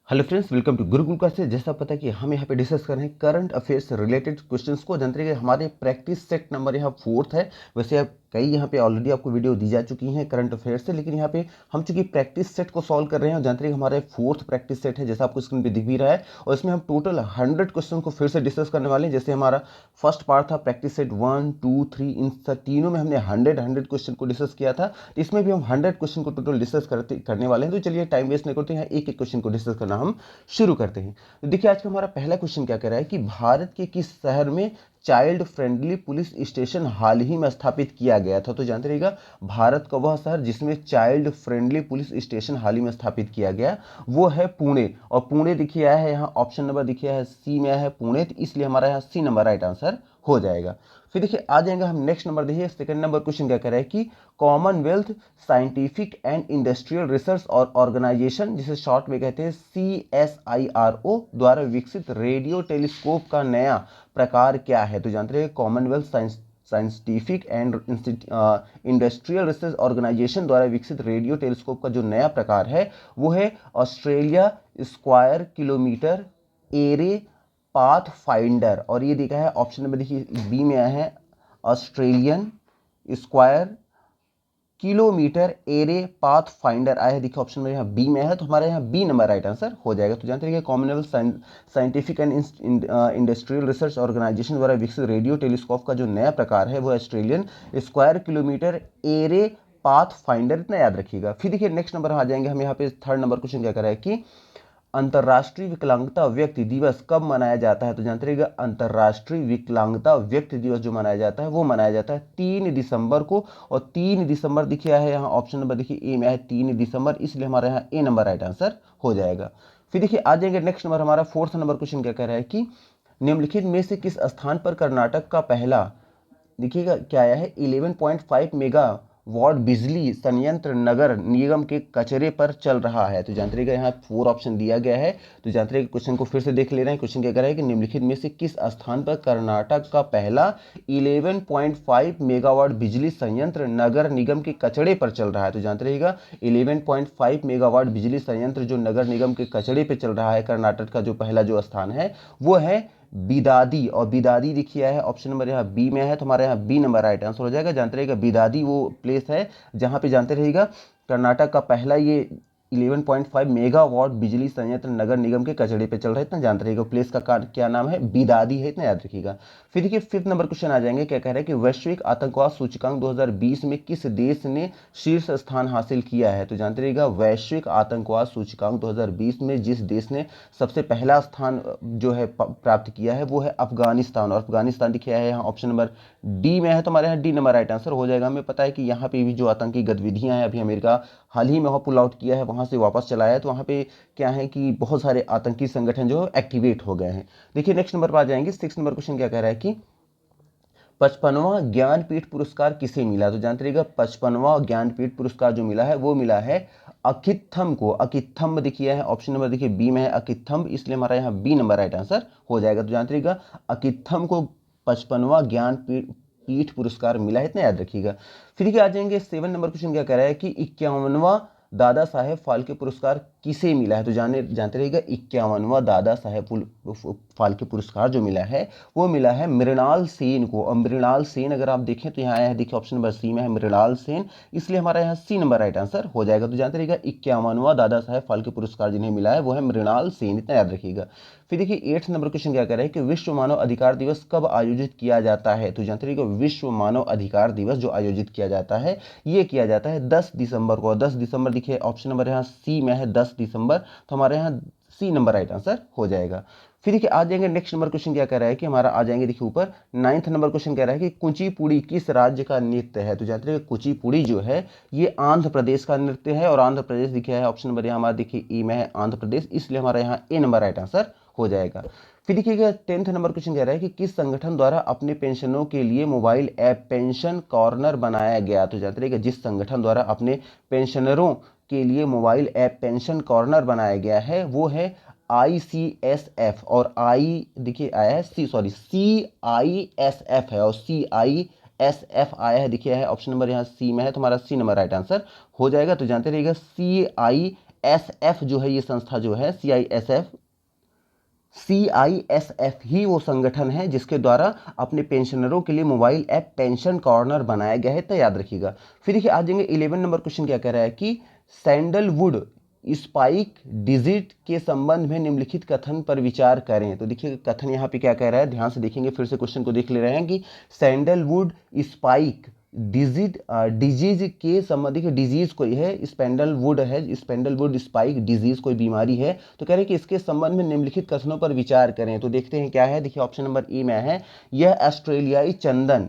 Hello friends, welcome to Gurukul classes. जैसा पता है कि हम यहाँ पे डिस्कस कर रहे हैं करंट अफेयर्स से रिलेटेड क्वेश्चंस को। जानते हैं कि हमारे प्रैक्टिस सेट नंबर यहाँ 4th है। वैसे आप कई यहाँ पे ऑलरेडी आपको वीडियो दी जा चुकी हैं करंट अफेयर्स से, लेकिन यहाँ पे हम चूंकि प्रैक्टिस सेट को सॉल्व कर रहे हैं और जानते हैं कि हमारा 4th प्रैक्टिस सेट है, जैसा आपको स्क्रीन पे दिख भी रहा है। और इसमें हम टोटल 100 क्वेश्चन को फिर से डिस्कस करने वाले हैं। जैसे हमारा फर्स्ट पार्ट था प्रैक्टिस सेट 1, 2, 3, इन तीनों में हमने 100 क्वेश्चन को डिस्कस किया था। तो इसमें भी हम 100 क्वेश्चन को टोटल डिस्कस करने वाले हैं। तो चलिए टाइम वेस्ट नहीं करते हैं, एक एक क्वेश्चन को डिस्कस करना हम शुरू करते हैं। तो देखिए आज का हमारा पहला क्वेश्चन क्या कह रहा है कि भारत के किस शहर में चाइल्ड फ्रेंडली पुलिस स्टेशन हाल ही में स्थापित किया गया था। तो जानते रहिएगा, भारत का वह शहर जिसमें चाइल्ड फ्रेंडली पुलिस स्टेशन हाल ही में स्थापित किया गया वो है पुणे। और पुणे देखिए आया है यहाँ, ऑप्शन नंबर देखिए है सी में आया है पुणे, तो इसलिए हमारा यहाँ सी नंबर राइट आंसर हो जाएगा। फिर देखिए आ जाएंगे हम नेक्स्ट नंबर। देखिए सेकंड नंबर क्वेश्चन क्या कह रहा है कि Commonwealth Scientific and Industrial research और ऑर्गेनाइजेशन, जिसे शॉर्ट में कहते हैं CSIRO, द्वारा विकसित रेडियो टेलीस्कोप का नया प्रकार क्या है। तो जानते हैं Commonwealth Scientific and Industrial Research Organisation द्वारा विकसित रेडियो टेलीस्कोप का जो नया प्रकार है वो है Australia square kilometre array path finder. और ये देखा है ऑप्शन नंबर देखिए बी में आया है Australian square kilometre array path finder आया है। देखिए ऑप्शन नंबर यहाँ बी में है, तो हमारे यहाँ बी नंबर राइट आंसर हो जाएगा। तो जानते हैं Commonwealth Scientific and Industrial Research Organisation द्वारा विकसित रेडियो टेलीस्कोप का जो नया प्रकार है वो Australian square kilometre array path finder, इतना याद रखिएगा। फिर देखिए नेक्स्ट नंबर आ जाएंगे हम यहाँ पे थर्ड नंबर क्वेश्चन क्या कर रहा है कि अंतर्राष्ट्रीय विकलांगता व्यक्ति दिवस कब मनाया जाता है। तो जानते रहिएगा अंतर्राष्ट्रीय विकलांगता व्यक्ति दिवस जो मनाया जाता है वो मनाया जाता है 3 दिसंबर को। और 3 दिसंबर देखिए है यहाँ ऑप्शन नंबर देखिए ए में है 3 दिसंबर, इसलिए हमारे यहाँ ए नंबर राइट आंसर हो जाएगा। फिर देखिए आ जाएंगे नेक्स्ट नंबर, हमारा फोर्थ नंबर क्वेश्चन क्या कह रहा है कि निम्नलिखित में से किस स्थान पर कर्नाटक का पहला, देखिएगा क्या आया है 11.5 मेगा वाट बिजली संयंत्र नगर निगम के कचरे पर चल रहा है। तो जानते रहिएगा यहाँ 4 ऑप्शन दिया गया है। तो जानते रहिएगा क्वेश्चन को फिर से देख ले रहे हैं। क्वेश्चन क्या कह रहा है कि निम्नलिखित में से किस स्थान पर कर्नाटक का पहला 11.5 मेगावाट बिजली संयंत्र नगर निगम के कचरे पर चल रहा है। तो जानते रहिएगा 11.5 मेगावाट बिजली संयंत्र जो नगर निगम के कचरे पर चल रहा है, कर्नाटक का जो पहला जो स्थान है वो है बिदादी। और बिदादी देखिए है ऑप्शन नंबर यहाँ बी में है, तो हमारे यहाँ बी नंबर राइट आंसर हो जाएगा। जानते रहिएगा बिदादी वो प्लेस है जहाँ पे जानते रहिएगा कर्नाटक का पहला ये 11.5 मेगावाट बिजली संयंत्र नगर निगम के कचड़े पे चल रहा है। इतना जानते रहिएगा प्लेस का क्या नाम है, बिदादी है, इतना याद रखिएगा। फिर देखिए फिफ्थ नंबर क्वेश्चन आ जाएंगे, क्या कह रहा है कि वैश्विक आतंकवाद सूचकांक 2020 में किस देश ने शीर्ष स्थान हासिल किया है। तो जानते रहिएगा वैश्विक आतंकवाद सूचकांक 2020 में जिस देश ने सबसे पहला स्थान जो है प्राप्त किया है वो है अफगानिस्तान। और अफगानिस्तान दिखा है यहाँ ऑप्शन नंबर डी में है, तो हमारे यहाँ डी नंबर राइट आंसर हो जाएगा। हमें पता है कि यहाँ पे भी जो आतंकी गतिविधियां हैं, अभी अमेरिका हाल ही में वहाँ पुल आउट किया है, वहाँ से वापस चलाया है, तो वहाँ पे क्या है कि बहुत सारे आतंकी संगठन जो एक्टिवेट हो गए हैं। देखिए नेक्स्ट नंबर पर आ जाएंगे। 6 नंबर क्वेश्चन क्या कह रहा है कि 55वां ज्ञानपीठ पुरस्कार किसे मिला। तो जानते रहिएगा 55वां ज्ञानपीठ पुरस्कार जो मिला है वो मिला है अकित्थम को। अकित्थम देखिए है ऑप्शन नंबर देखिए बी में है अकित्थम, इसलिए हमारा यहाँ बी नंबर राइट आंसर हो जाएगा। तो जानते रहिएगा अकित्थम को 55वां ज्ञानपीठ पुरस्कार मिला है, इतना याद रखिएगा। फिर क्या आ जाएंगे 7 नंबर क्वेश्चन क्या कह रहा है कि 51वां दादा साहेब फाल्के पुरस्कार किसे मिला है। तो जानते रहिएगा 51वां दादा साहेब फाल्के पुरस्कार जो मिला है वो मिला है मृणाल सेन को। और मृणाल सेन अगर आप देखें तो यहाँ आया है, देखिए ऑप्शन नंबर सी में है मृणाल सेन, इसलिए हमारा यहाँ सी नंबर राइट आंसर हो जाएगा। तो जानते रहिएगा 51वां दादा साहेब फाल्के पुरस्कार जिन्हें मिला है वो है मृणाल सेन, इतना याद रखिएगा। फिर देखिए 8 नंबर क्वेश्चन क्या कह रहा है कि विश्व मानव अधिकार दिवस कब आयोजित किया जाता है। तो जानते रहिएगा विश्व मानव अधिकार दिवस जो आयोजित किया जाता है ये किया जाता है 10 दिसंबर को। 10 दिसंबर देखिए ऑप्शन नंबर यहाँ सी में है 10 दिसंबर, तो हमारे यहाँ सी नंबर राइट आंसर हो जाएगा। फिर देखिए आ जाएंगे नेक्स्ट नंबर क्वेश्चन क्या कह रहा है कि हमारा आ जाएंगे देखिए ऊपर 9th नंबर क्वेश्चन कह रहा है कि कुचिपुड़ी किस राज्य का नृत्य है। तो जानते हैं कुचिपुड़ी जो है ये आंध्र प्रदेश का नृत्य है। और आंध्र प्रदेश दिखा है ऑप्शन नंबर यहाँ हमारा देखिए ई में है आंध्र प्रदेश, इसलिए हमारा यहाँ ए नंबर राइट आंसर हो जाएगा। फिर देखिएगा 10th नंबर क्वेश्चन कह रहा है कि किस संगठन द्वारा अपने पेंशनों के लिए मोबाइल ऐप पेंशन कॉर्नर बनाया गया। तो जानते रहिएगा जिस संगठन द्वारा अपने पेंशनरों के लिए मोबाइल ऐप पेंशन कॉर्नर बनाया गया है वो है ICSF। और आई देखिए आया है CISF है, और CISF आया है देखिए है ऑप्शन नंबर यहाँ सी में है, तो हमारा सी नंबर राइट आंसर हो जाएगा। तो जानते रहिएगा CISF जो है, ये संस्था जो है CISF ही वो संगठन है जिसके द्वारा अपने पेंशनरों के लिए मोबाइल ऐप पेंशन कॉर्नर बनाया गया है, तो याद रखिएगा। फिर देखिए आ जाएंगे 11 नंबर क्वेश्चन, क्या कह रहा है कि सैंडलवुड स्पाइक डिजीज के संबंध में निम्नलिखित कथन पर विचार करें। तो देखिए कथन यहाँ पे क्या कह रहा है, ध्यान से देखेंगे, फिर से क्वेश्चन को देख ले रहे हैं कि सैंडलवुड स्पाइक डिजीज के संबंध, देखिए डिजीज कोई है, स्पैंडलवुड है, स्पैंडलवुड स्पाइक डिजीज कोई बीमारी है, तो कह रहे हैं कि इसके संबंध में निम्नलिखित कथनों पर विचार करें। तो देखते हैं क्या है, देखिए ऑप्शन नंबर ए में है, यह ऑस्ट्रेलियाई चंदन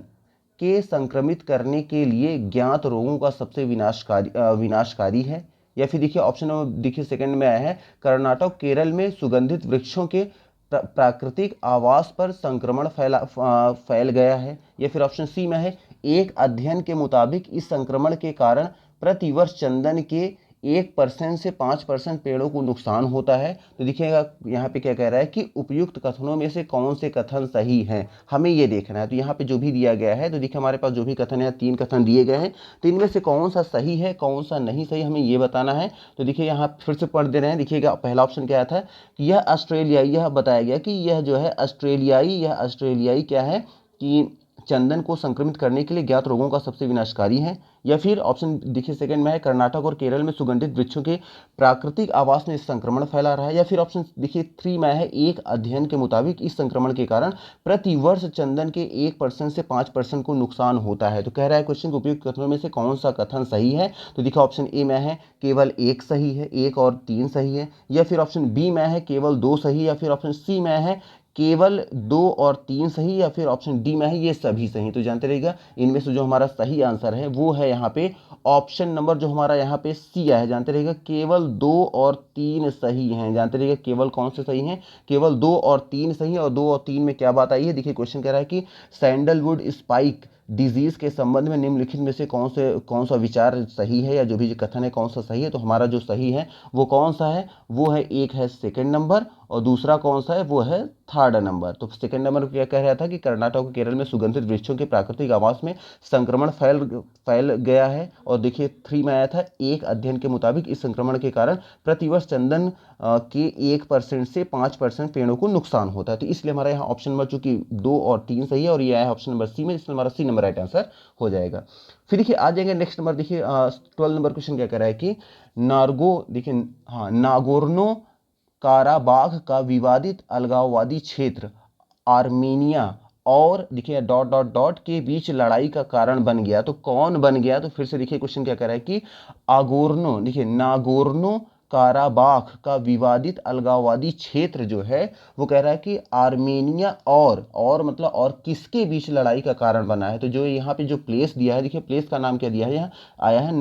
के संक्रमित करने के लिए ज्ञात रोगों का सबसे विनाशकारी है। या फिर देखिए ऑप्शन नंबर देखिए सेकंड में आया है, कर्नाटक केरल में सुगंधित वृक्षों के प्राकृतिक आवास पर संक्रमण फैल गया है। या फिर ऑप्शन सी में है, एक अध्ययन के मुताबिक इस संक्रमण के कारण प्रतिवर्ष चंदन के 1% से 5% पेड़ों को नुकसान होता है। तो देखिएगा यहाँ पे क्या कह रहा है कि उपयुक्त कथनों में से कौन से कथन सही हैं, हमें ये देखना है। तो यहाँ पे जो भी दिया गया है, तो देखिए हमारे पास जो भी कथन है, 3 कथन दिए गए हैं, तो इनमें से कौन सा सही है कौन सा नहीं सही, हमें ये बताना है। तो देखिए यहाँ फिर से पढ़ दे रहे हैं, देखिएगा पहला ऑप्शन क्या था कि यह ऑस्ट्रेलियाई, यह बताया गया कि यह जो है ऑस्ट्रेलियाई क्या है कि चंदन को संक्रमित करने के लिए ज्ञात रोगों का सबसे विनाशकारी है। या फिर ऑप्शन देखिए सेकंड में है, कर्नाटक और केरल में सुगंधित वृक्षों के प्राकृतिक आवास में संक्रमण फैला रहा है। या फिर ऑप्शन देखिए 3 में है, एक अध्ययन के मुताबिक इस संक्रमण के कारण प्रति वर्ष चंदन के 1% से 5% को नुकसान होता है। तो कह रहा है क्वेश्चन के उपयुक्त कथनों में से कौन सा कथन सही है। तो देखिए ऑप्शन ए में है केवल 1 सही है, 1 और 3 सही है। या फिर ऑप्शन बी में है केवल 2 सही। या फिर ऑप्शन सी में है केवल 2 और 3 सही। या फिर ऑप्शन डी में है ये सभी सही। तो जानते रहिएगा इनमें से जो हमारा सही आंसर है वो है यहाँ पे ऑप्शन नंबर जो हमारा यहाँ पे सी है। जानते रहिएगा केवल 2 और 3 सही हैं। जानते रहिएगा केवल कौन से सही हैं, केवल 2 और 3 सही है। और 2 और 3 में क्या बात आई है, देखिए क्वेश्चन कह रहा है कि सैंडलवुड स्पाइक डिजीज के संबंध में निम्नलिखित में से कौन सा विचार सही है, या जो भी कथन है कौन सा सही है। तो हमारा जो सही है वो कौन सा है, वो है एक है सेकंड नंबर, और दूसरा कौन सा है वो है थर्ड नंबर। तो सेकंड नंबर क्या कह रहा था कि कर्नाटक और केरल में सुगंधित वृक्षों के प्राकृतिक आवास में संक्रमण फैल गया है। और देखिए 3 में आया था, एक अध्ययन के मुताबिक इस संक्रमण के कारण प्रतिवर्ष चंदन के 1% से 5% पेड़ों को नुकसान होता है। तो इसलिए हमारा यहाँ ऑप्शन नंबर चूंकि 2 और 3 सही है, और ये आया ऑप्शन नंबर सी में, इसलिए हमारा सी नंबर राइट आंसर हो जाएगा। फिर देखिए आ जाएंगे नेक्स्ट नंबर, देखिए 12 नंबर क्वेश्चन क्या कह रहा है कि नागोर्नो काराबाख का विवादित अलगाववादी क्षेत्र आर्मीनिया और देखिए डॉट डॉट डॉट के बीच लड़ाई का कारण बन गया। तो कौन बन गया, तो फिर से देखिए क्वेश्चन क्या कह रहा है कि नागोर्नो काराबाख का विवादित अलगाववादी क्षेत्र जो है वो कह रहा है कि आर्मेनिया और मतलब और किसके बीच लड़ाई का कारण बना है। तो जो यहाँ पे जो प्लेस दिया है, देखिए प्लेस का नाम क्या दिया है, यहाँ आया है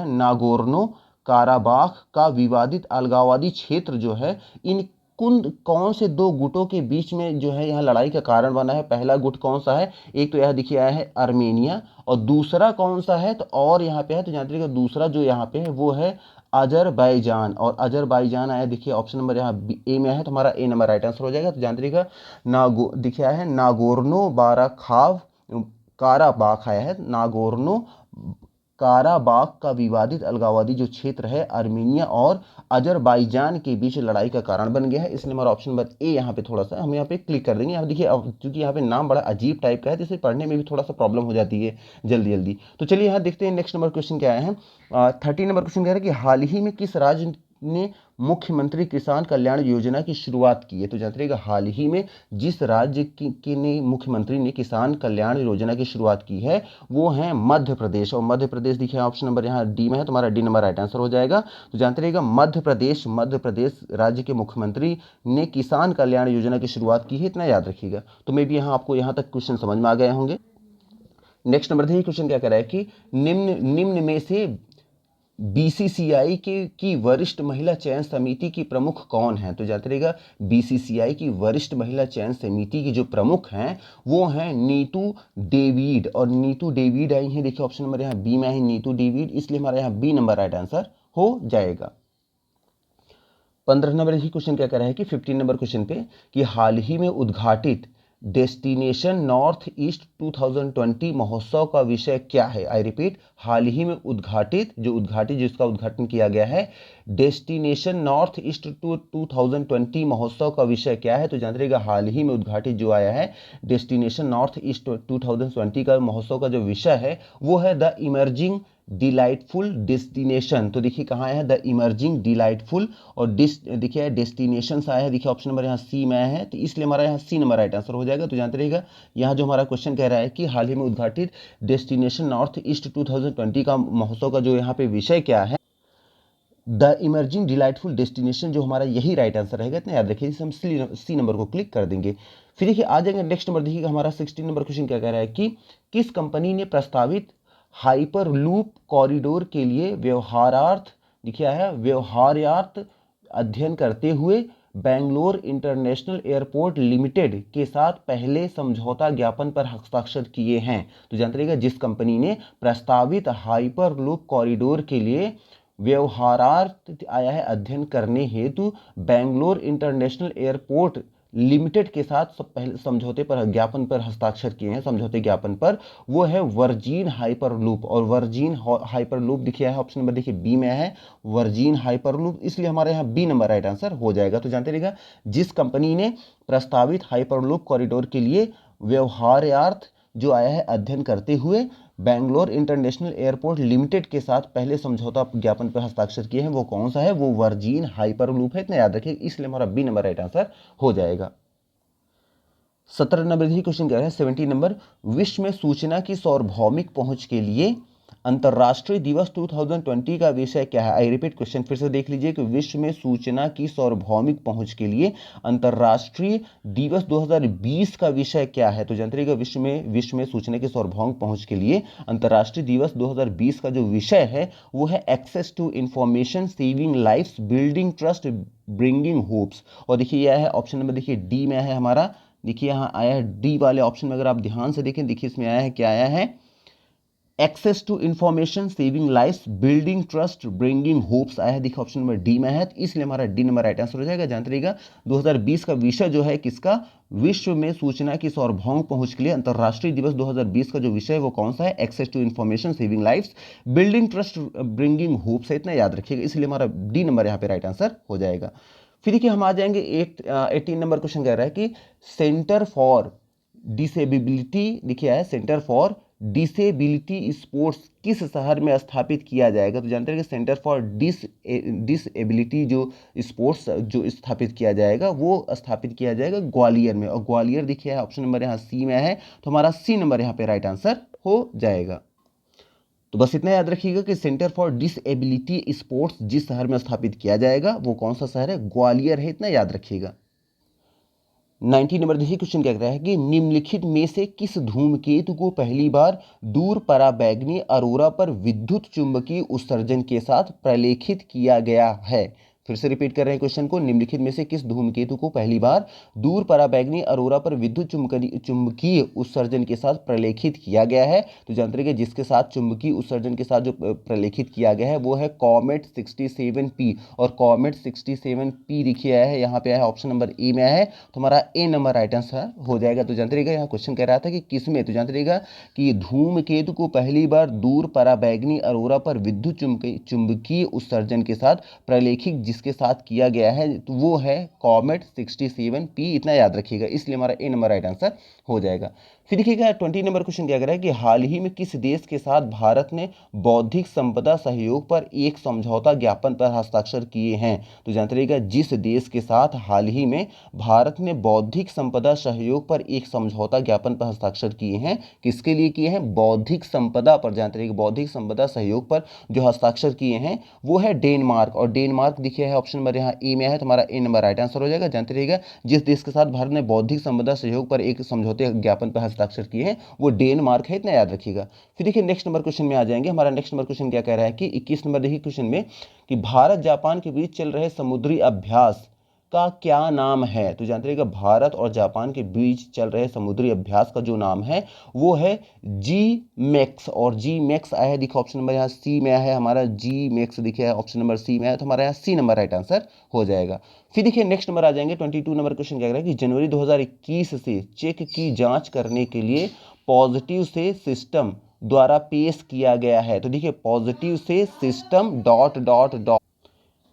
नागोर्नो काराबाख का विवादित अलगाववादी क्षेत्र जो है इन कौन से 2 गुटों के बीच में जो है यहाँ लड़ाई का कारण बना है। पहला गुट कौन सा है, एक तो यह देखिए आया है आर्मेनिया, और दूसरा कौन सा है, तो और यहाँ पे है, तो जानते रहिएगा दूसरा जो यहाँ पे है वो है अजरबैजान। और अजरबैजान आया देखिए ऑप्शन नंबर यहाँ ए में है, तो हमारा ए नंबर राइट आंसर हो जाएगा। तो जानते रहिएगा देखिए आया है नागोर्नो काराबाख आया है, नागोर्नो काराबाख का विवादित अलगाववादी जो क्षेत्र है आर्मीनिया और अजरबैजान के बीच लड़ाई का कारण बन गया है। इसलिए हमारा ऑप्शन नंबर ए यहाँ पे थोड़ा सा हम यहाँ पे क्लिक कर देंगे। यहाँ देखिए क्योंकि यहाँ पे नाम बड़ा अजीब टाइप का है, जिसे पढ़ने में भी थोड़ा सा प्रॉब्लम हो जाती है जल्दी जल्दी। तो चलिए यहाँ देखते हैं नेक्स्ट नंबर क्वेश्चन क्या आया है। 13 नंबर क्वेश्चन कह रहा है कि हाल ही में किस राज्य ने मुख्यमंत्री किसान कल्याण योजना की शुरुआत की है। तो जानते रहिएगा हाल ही में जिस राज्य की मुख्यमंत्री ने किसान कल्याण योजना की शुरुआत की है वो है मध्य प्रदेश। और मध्य प्रदेश देखिए ऑप्शन नंबर यहाँ डी में है, तुम्हारा डी नंबर राइट आंसर हो जाएगा। तो जानते रहिएगा मध्य प्रदेश राज्य के मुख्यमंत्री ने किसान कल्याण योजना की शुरुआत की है, इतना याद रखिएगा। तो मे भी यहाँ आपको यहाँ तक क्वेश्चन समझ में आ गए होंगे। नेक्स्ट नंबर देखिए क्वेश्चन क्या कह रहा है कि निम्न में से बीसीसीआई की वरिष्ठ महिला चयन समिति की प्रमुख कौन है। तो जानते रहिएगा बीसीसीआई की वरिष्ठ महिला चयन समिति की जो प्रमुख हैं वो हैं नीतू डेविड। और नीतू डेविड आई हैं, देखिए ऑप्शन नंबर यहाँ बी में है नीतू डेविड, इसलिए हमारा यहाँ बी नंबर राइट आंसर हो जाएगा। 15 नंबर ही क्वेश्चन क्या कह रहा है कि 15 नंबर क्वेश्चन पे कि हाल ही में उद्घाटित डेस्टिनेशन नॉर्थ ईस्ट 2020 महोत्सव का विषय क्या है? आई रिपीट, हाल ही में उद्घाटित जिसका उद्घाटन किया गया है, डेस्टिनेशन नॉर्थ ईस्ट 2020 महोत्सव का विषय क्या है? तो जान रहिएगा हाल ही में उद्घाटित जो आया है डेस्टिनेशन नॉर्थ ईस्ट 2020 का महोत्सव का जो विषय है वो है द इमर्जिंग डिलाइटफुल डेस्टिनेशन। तो देखिए कहाँ आया है, द इमर्जिंग डिलाइटफुल, और देखिए डेस्टिनेशन आया है, देखिए ऑप्शन नंबर यहाँ सी में आया है, तो इसलिए हमारा यहाँ सी नंबर राइट आंसर हो जाएगा। तो जानते रहिएगा यहाँ जो हमारा क्वेश्चन कह रहा है कि हाल ही में उद्घाटित डेस्टिनेशन नॉर्थ ईस्ट 2020 का महोत्सव का जो यहाँ पे विषय क्या है, द इमर्जिंग डिलाइटफुल डेस्टिनेशन, जो हमारा यही राइट आंसर रहेगा। इतना याद रखिए, हम सी नंबर को क्लिक कर देंगे। फिर देखिए आ जाएंगे नेक्स्ट नंबर, देखिएगा हमारा 16 नंबर क्वेश्चन क्या कह रहा है कि किस कंपनी ने प्रस्तावित हाइपर लूप कॉरिडोर के लिए व्यवहार्यार्थ अध्ययन करते हुए बेंगलोर इंटरनेशनल एयरपोर्ट लिमिटेड के साथ पहले समझौता ज्ञापन पर हस्ताक्षर किए हैं? तो जानते रहिएगा जिस कंपनी ने प्रस्तावित हाइपर लूप कॉरिडोर के लिए व्यवहारार्थ आया है अध्ययन करने हेतु बेंगलोर इंटरनेशनल एयरपोर्ट लिमिटेड के साथ पहले समझौते पर ज्ञापन पर हस्ताक्षर किए हैं, समझौते ज्ञापन पर, वो है वर्जिन हाइपरलूप। और वर्जिन हाइपरलूप देखिए है ऑप्शन नंबर देखिए बी में है वर्जिन हाइपरलूप, इसलिए हमारे यहाँ बी नंबर राइट आंसर हो जाएगा। तो जानते रहिएगा जिस कंपनी ने प्रस्तावित हाइपरलूप कॉरिडोर के लिए व्यवहार्यार्थ जो आया है अध्ययन करते हुए बेंगलोर इंटरनेशनल एयरपोर्ट लिमिटेड के साथ पहले समझौता ज्ञापन पर हस्ताक्षर किए हैं, वो कौन सा है? वो वर्जिन हाइपरलूप है, इतना याद रखिए, इसलिए हमारा बी नंबर राइट आंसर हो जाएगा। 17 नंबर ही क्वेश्चन क्या है, 17 नंबर, विश्व में सूचना की सार्वभौमिक पहुंच के लिए अंतर्राष्ट्रीय दिवस 2020 का विषय क्या है? आई रिपीट, क्वेश्चन फिर से देख लीजिए कि विश्व में सूचना की सार्वभौमिक पहुंच के लिए अंतर्राष्ट्रीय दिवस 2020 का विषय क्या है? तो जानते रहिएगा विश्व में सूचना की सार्वभौमिक पहुंच के लिए अंतर्राष्ट्रीय दिवस 2020 का जो विषय है वो है access to information, saving lives, building trust, bringing hopes. और देखिए यह है ऑप्शन नंबर देखिए डी में है हमारा, देखिए यहाँ आया है डी वाले ऑप्शन में, अगर आप ध्यान से देखें देखिए इसमें आया है क्या आया है, access to information, saving lives, building trust, bringing hopes आया है, देखिए ऑप्शन नंबर डी में है, तो इसलिए हमारा डी नंबर राइट आंसर हो जाएगा। जानते रहिएगा 2020 का विषय जो है किसका, विश्व में सूचना की सार्वभौमिक पहुंच के लिए अंतर्राष्ट्रीय दिवस 2020 का जो विषय है वो कौन सा है? Access to information, saving lives, building trust, bringing hopes है, इतना याद रखिएगा, इसलिए हमारा डी नंबर यहाँ पे राइट आंसर हो जाएगा। फिर देखिए हम आ जाएंगे 18 नंबर क्वेश्चन कह रहा है कि सेंटर फॉर डिसेबिलिटी, देखिए है सेंटर फॉर डिसेबिलिटी स्पोर्ट्स किस शहर में स्थापित किया जाएगा? तो जानते हैं कि सेंटर फॉर डिसेबिलिटी जो स्पोर्ट्स जो स्थापित किया जाएगा वो स्थापित किया जाएगा ग्वालियर में, और ग्वालियर देखिए है ऑप्शन नंबर यहाँ सी में है, तो हमारा सी नंबर यहाँ पे राइट आंसर हो जाएगा। तो बस इतना याद रखिएगा कि सेंटर फॉर डिसेबिलिटी स्पोर्ट्स जिस शहर में स्थापित किया जाएगा वो कौन सा शहर है? ग्वालियर है, इतना याद रखिएगा। 19 नंबर देखिए क्वेश्चन क्या कहता है कि निम्नलिखित में से किस धूमकेतु को पहली बार दूर पराबैंगनी अरोरा पर विद्युत चुंबकीय उत्सर्जन के साथ प्रलेखित किया गया है? फिर से रिपीट कर रहे हैं क्वेश्चन को, निम्नलिखित में से किस धूमकेतु को पहली बार दूर पराबैंगनी अरोरा पर विद्युत चुंबकीय उत्सर्जन के साथ प्रलेखित किया गया है? तो जानते हैं जिसके साथ चुंबकीय उत्सर्जन के साथ जो प्रलेखित किया गया है वो है कॉमेट 67P, और कॉमेट 67P देखिए है यहाँ पे है ऑप्शन नंबर ए में है, तो हमारा ए नंबर राइट आंसर हो जाएगा। तो जानते रहिएगा यहाँ क्वेश्चन कह रहा था कि किस में, तो जानते रहिएगा कि धूमकेतु को पहली बार दूर पराबैंगनी अरोरा पर विद्युत चुंबकीय उत्सर्जन के साथ प्रलेखित जिसके साथ किया गया है तो वो है कॉमेट 67P, इतना याद रखिएगा, इसलिए हमारा ए नंबर राइट आंसर हो जाएगा। फिर देखिएगा 20 नंबर क्वेश्चन क्या कह रहा है कि हाल ही में किस देश के साथ भारत ने बौद्धिक संपदा सहयोग पर एक समझौता ज्ञापन पर हस्ताक्षर किए हैं? तो जानते रहिएगा जिस देश के साथ हाल ही में भारत ने बौद्धिक संपदा सहयोग पर एक समझौता ज्ञापन पर हस्ताक्षर किए हैं, किसके लिए किए हैं? बौद्धिक संपदा पर। जानते रहिएगा बौद्धिक संपदा सहयोग पर जो हस्ताक्षर किए हैं वो है डेनमार्क, और डेनमार्क देखिए है ऑप्शन नंबर यहाँ ए में है, तो हमारा ए नंबर राइट आंसर हो जाएगा। जानते रहिएगा जिस देश के साथ भारत ने बौद्धिक संपदा सहयोग पर एक समझौते ज्ञापन पर हस्ताक्षर किए हैं वो डेनमार्क है, इतना याद रखिएगा। फिर देखिए नेक्स्ट नंबर क्वेश्चन में आ जाएंगे, हमारा नेक्स्ट नंबर क्वेश्चन क्या कह रहा है कि 21 नंबर देखिए क्वेश्चन में कि भारत जापान के बीच चल रहे समुद्री अभ्यास का क्या नाम है? तो जानते रहिएगा भारत और जापान के बीच चल रहे समुद्री अभ्यास का जो नाम है वो है जी मैक्स। और जी मैक्स आया है, देखिए ऑप्शन नंबर यहाँ सी में आया है हमारा, जी मैक्स देखिए ऑप्शन नंबर सी में आया, तो हमारा यहाँ सी नंबर राइट आंसर हो जाएगा। फिर देखिए नेक्स्ट नंबर आ जाएंगे 22 नंबर क्वेश्चन क्या कह रहा है कि जनवरी 2021 से चेक की जांच करने के लिए पॉजिटिव से सिस्टम द्वारा पेश किया गया है। तो देखिए पॉजिटिव से system dot dot dot,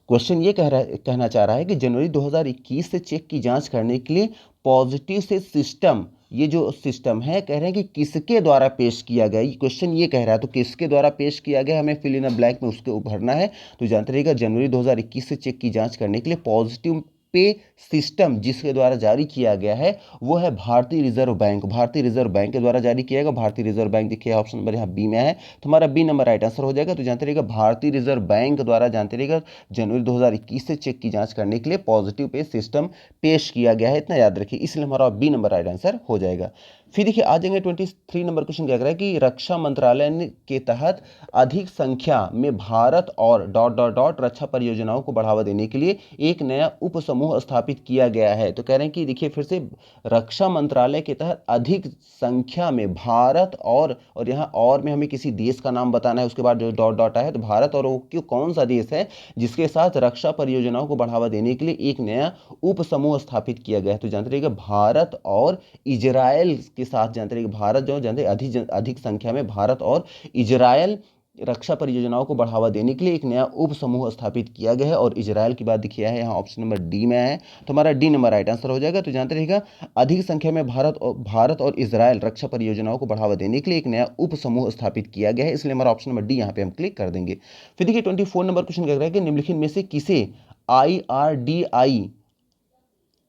question ये कहना चाह रहा है कि जनवरी 2021 से चेक की जांच करने के लिए पॉजिटिव से सिस्टम, ये जो सिस्टम है कह रहे हैं कि किसके द्वारा पेश किया गया, ये क्वेश्चन ये कह रहा है। तो किसके द्वारा पेश किया गया, हमें फिल इन अ ब्लैंक में उसके भरना है। तो जानते रहिएगा जनवरी 2021 से चेक की जांच करने के लिए पॉजिटिव पे सिस्टम जिसके द्वारा जारी किया गया है वो है भारतीय रिजर्व बैंक। भारतीय रिजर्व बैंक के द्वारा जारी किया गया। भारतीय रिजर्व बैंक देखिए ऑप्शन नंबर यहाँ बी में है, तो हमारा बी नंबर राइट आंसर हो जाएगा। तो जानते रहिएगा भारतीय रिजर्व बैंक द्वारा जानते रहिएगा जनवरी 2021 से चेक की जांच करने के लिए पॉजिटिव पे सिस्टम पेश किया गया है, इतना याद रखिए, इसलिए हमारा बी नंबर राइट आंसर हो जाएगा। फिर देखिए आ जाएंगे 23 नंबर क्वेश्चन क्या कह रहा है कि रक्षा मंत्रालय के तहत अधिक संख्या में भारत और डॉट डॉट डॉट रक्षा परियोजनाओं को बढ़ावा देने के लिए एक नया उप समूह स्थापित किया गया है। तो कह रहे हैं कि देखिए फिर से रक्षा मंत्रालय के तहत अधिक संख्या में भारत और यहाँ और में हमें किसी देश का नाम बताना है, उसके बाद जो डॉट डॉट आया है तो भारत और वो क्यों कौन सा देश है जिसके साथ रक्षा परियोजनाओं को बढ़ावा देने के लिए एक नया उप समूह स्थापित किया गया है। तो जानते रहिएगा भारत और इजराइल के साथ, जानते रहिएगा भारत जो जानते अधिक संख्या में भारत और इजराइल रक्षा परियोजनाओं को बढ़ावा देने के लिए एक नया उप समूह स्थापित किया गया है। और इजराइल की बात दिखिया है यहाँ ऑप्शन नंबर डी में है, तो हमारा डी नंबर राइट आंसर हो जाएगा। तो जानते रहिएगा अधिक संख्या में भारत और इजराइल रक्षा परियोजनाओं को बढ़ावा देने के लिए एक नया उप समूह स्थापित किया गया है, इसलिए हमारा ऑप्शन नंबर डी यहाँ पे हम क्लिक कर देंगे। फिर देखिए 24 नंबर क्वेश्चन कह रहा है कि निम्नलिखित में से किसे IRDAI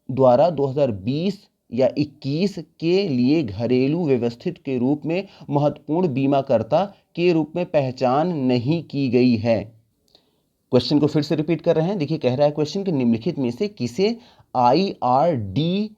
द्वारा 2020 या 21 के लिए घरेलू व्यवस्थित के रूप में महत्वपूर्ण बीमाकर्ता के रूप में पहचान नहीं की गई है। क्वेश्चन को फिर से रिपीट कर रहे हैं, देखिए कह रहा है क्वेश्चन कि निम्नलिखित में से किसे IRDAI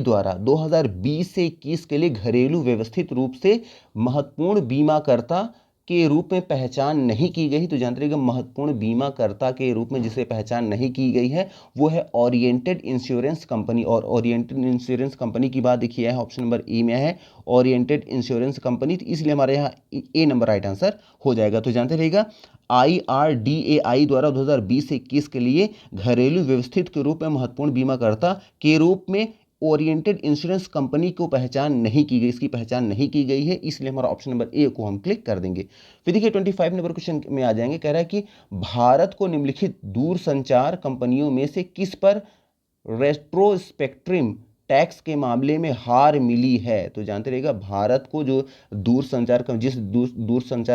द्वारा 2020 से 21 के लिए घरेलू व्यवस्थित रूप से महत्वपूर्ण बीमाकर्ता के रूप में पहचान नहीं की गई। तो जानते रहिएगा महत्वपूर्ण बीमाकर्ता के रूप में जिसे पहचान नहीं की गई है वो है ओरिएंटेड इंश्योरेंस कंपनी। और ओरिएंटेड इंश्योरेंस कंपनी की बात देखिए है ऑप्शन नंबर ए में है, ओरिएंटेड इंश्योरेंस कंपनी, तो इसलिए हमारे यहाँ ए नंबर राइट आंसर हो जाएगा। तो जानते रहिएगा IRDAI द्वारा 2020 से 21 के लिए घरेलू व्यवस्थित के रूप में महत्वपूर्ण बीमाकर्ता के रूप में ओरिएंटेड इंश्योरेंस कंपनी को पहचान नहीं की गई, इसकी पहचान नहीं की गई है, इसलिए हमारा ऑप्शन नंबर ए को हम क्लिक कर देंगे। फिर देखिए 25 नंबर क्वेश्चन में आ जाएंगे, कह रहा है कि भारत को निम्नलिखित दूरसंचार कंपनियों में से किस पर रेट्रोस्पेक्ट्रम टैक्स के मामले में हार मिली है। तो जानते रहिएगा भारत को जो दूरसंचार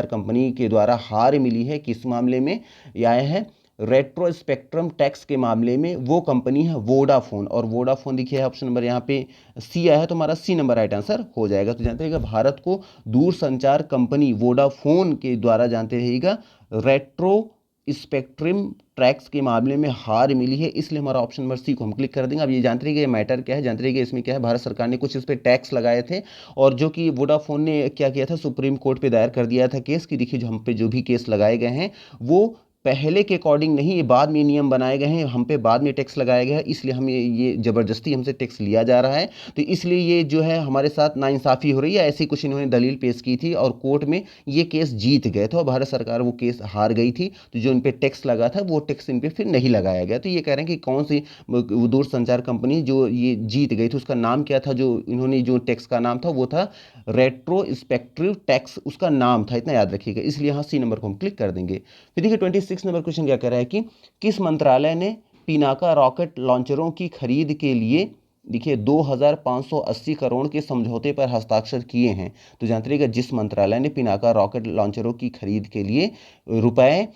कंपनी के द्वारा हार मिली है किस मामले में, यह है रेट्रो स्पेक्ट्रम टैक्स के मामले में, वो कंपनी है वोडाफोन। और वोडाफोन देखिए ऑप्शन नंबर यहाँ पे सी आया है, तो हमारा सी नंबर राइट आंसर हो जाएगा। तो जानते रहिएगा भारत को दूरसंचार कंपनी वोडाफोन के द्वारा जानते रहिएगा रेट्रो स्पेक्ट्रम टैक्स के मामले में हार मिली है, इसलिए हमारा ऑप्शन नंबर सी को हम क्लिक कर देंगे। अब ये जानते रहिएगा ये मैटर क्या है, जानते रहिएगा इसमें क्या है, भारत सरकार ने कुछ इस पर टैक्स लगाए थे और जो कि वोडाफोन ने क्या किया था, सुप्रीम कोर्ट पे दायर कर दिया था केस कि देखिए जो हम पे जो भी केस लगाए गए हैं वो पहले के अकॉर्डिंग नहीं, ये बाद में नियम बनाए गए हैं, हम पे बाद में टैक्स लगाया गया है, इसलिए हम ये ज़बरदस्ती हमसे टैक्स लिया जा रहा है। तो इसलिए ये जो है हमारे साथ नाइंसाफ़ी हो रही है, ऐसी कुछ इन्होंने दलील पेश की थी और कोर्ट में ये केस जीत गए थे और भारत सरकार वो केस हार गई थी। तो जो इन पर टैक्स लगा था वो टैक्स इन पर फिर नहीं लगाया गया। तो ये कह रहे हैं कि कौन सी दूरसंचार कंपनी जो ये जीत गई थी उसका नाम क्या था, जो इन्होंने जो टैक्स का नाम था वो था रेट्रो स्पेक्ट्रम टैक्स, उसका नाम था, इतना याद रखिएगा, इसलिए यहाँ सी नंबर को हम क्लिक कर देंगे। फिर देखिए 26 नंबर क्वेश्चन क्या कह रहा है कि किस मंत्रालय ने पिनाका रॉकेट लॉन्चरों की खरीद के लिए देखिए 2580 करोड़ के समझौते पर हस्ताक्षर किए हैं। तो जानते रहिएगा जिस मंत्रालय ने पिनाका रॉकेट लॉन्चरों की खरीद के लिए रुपए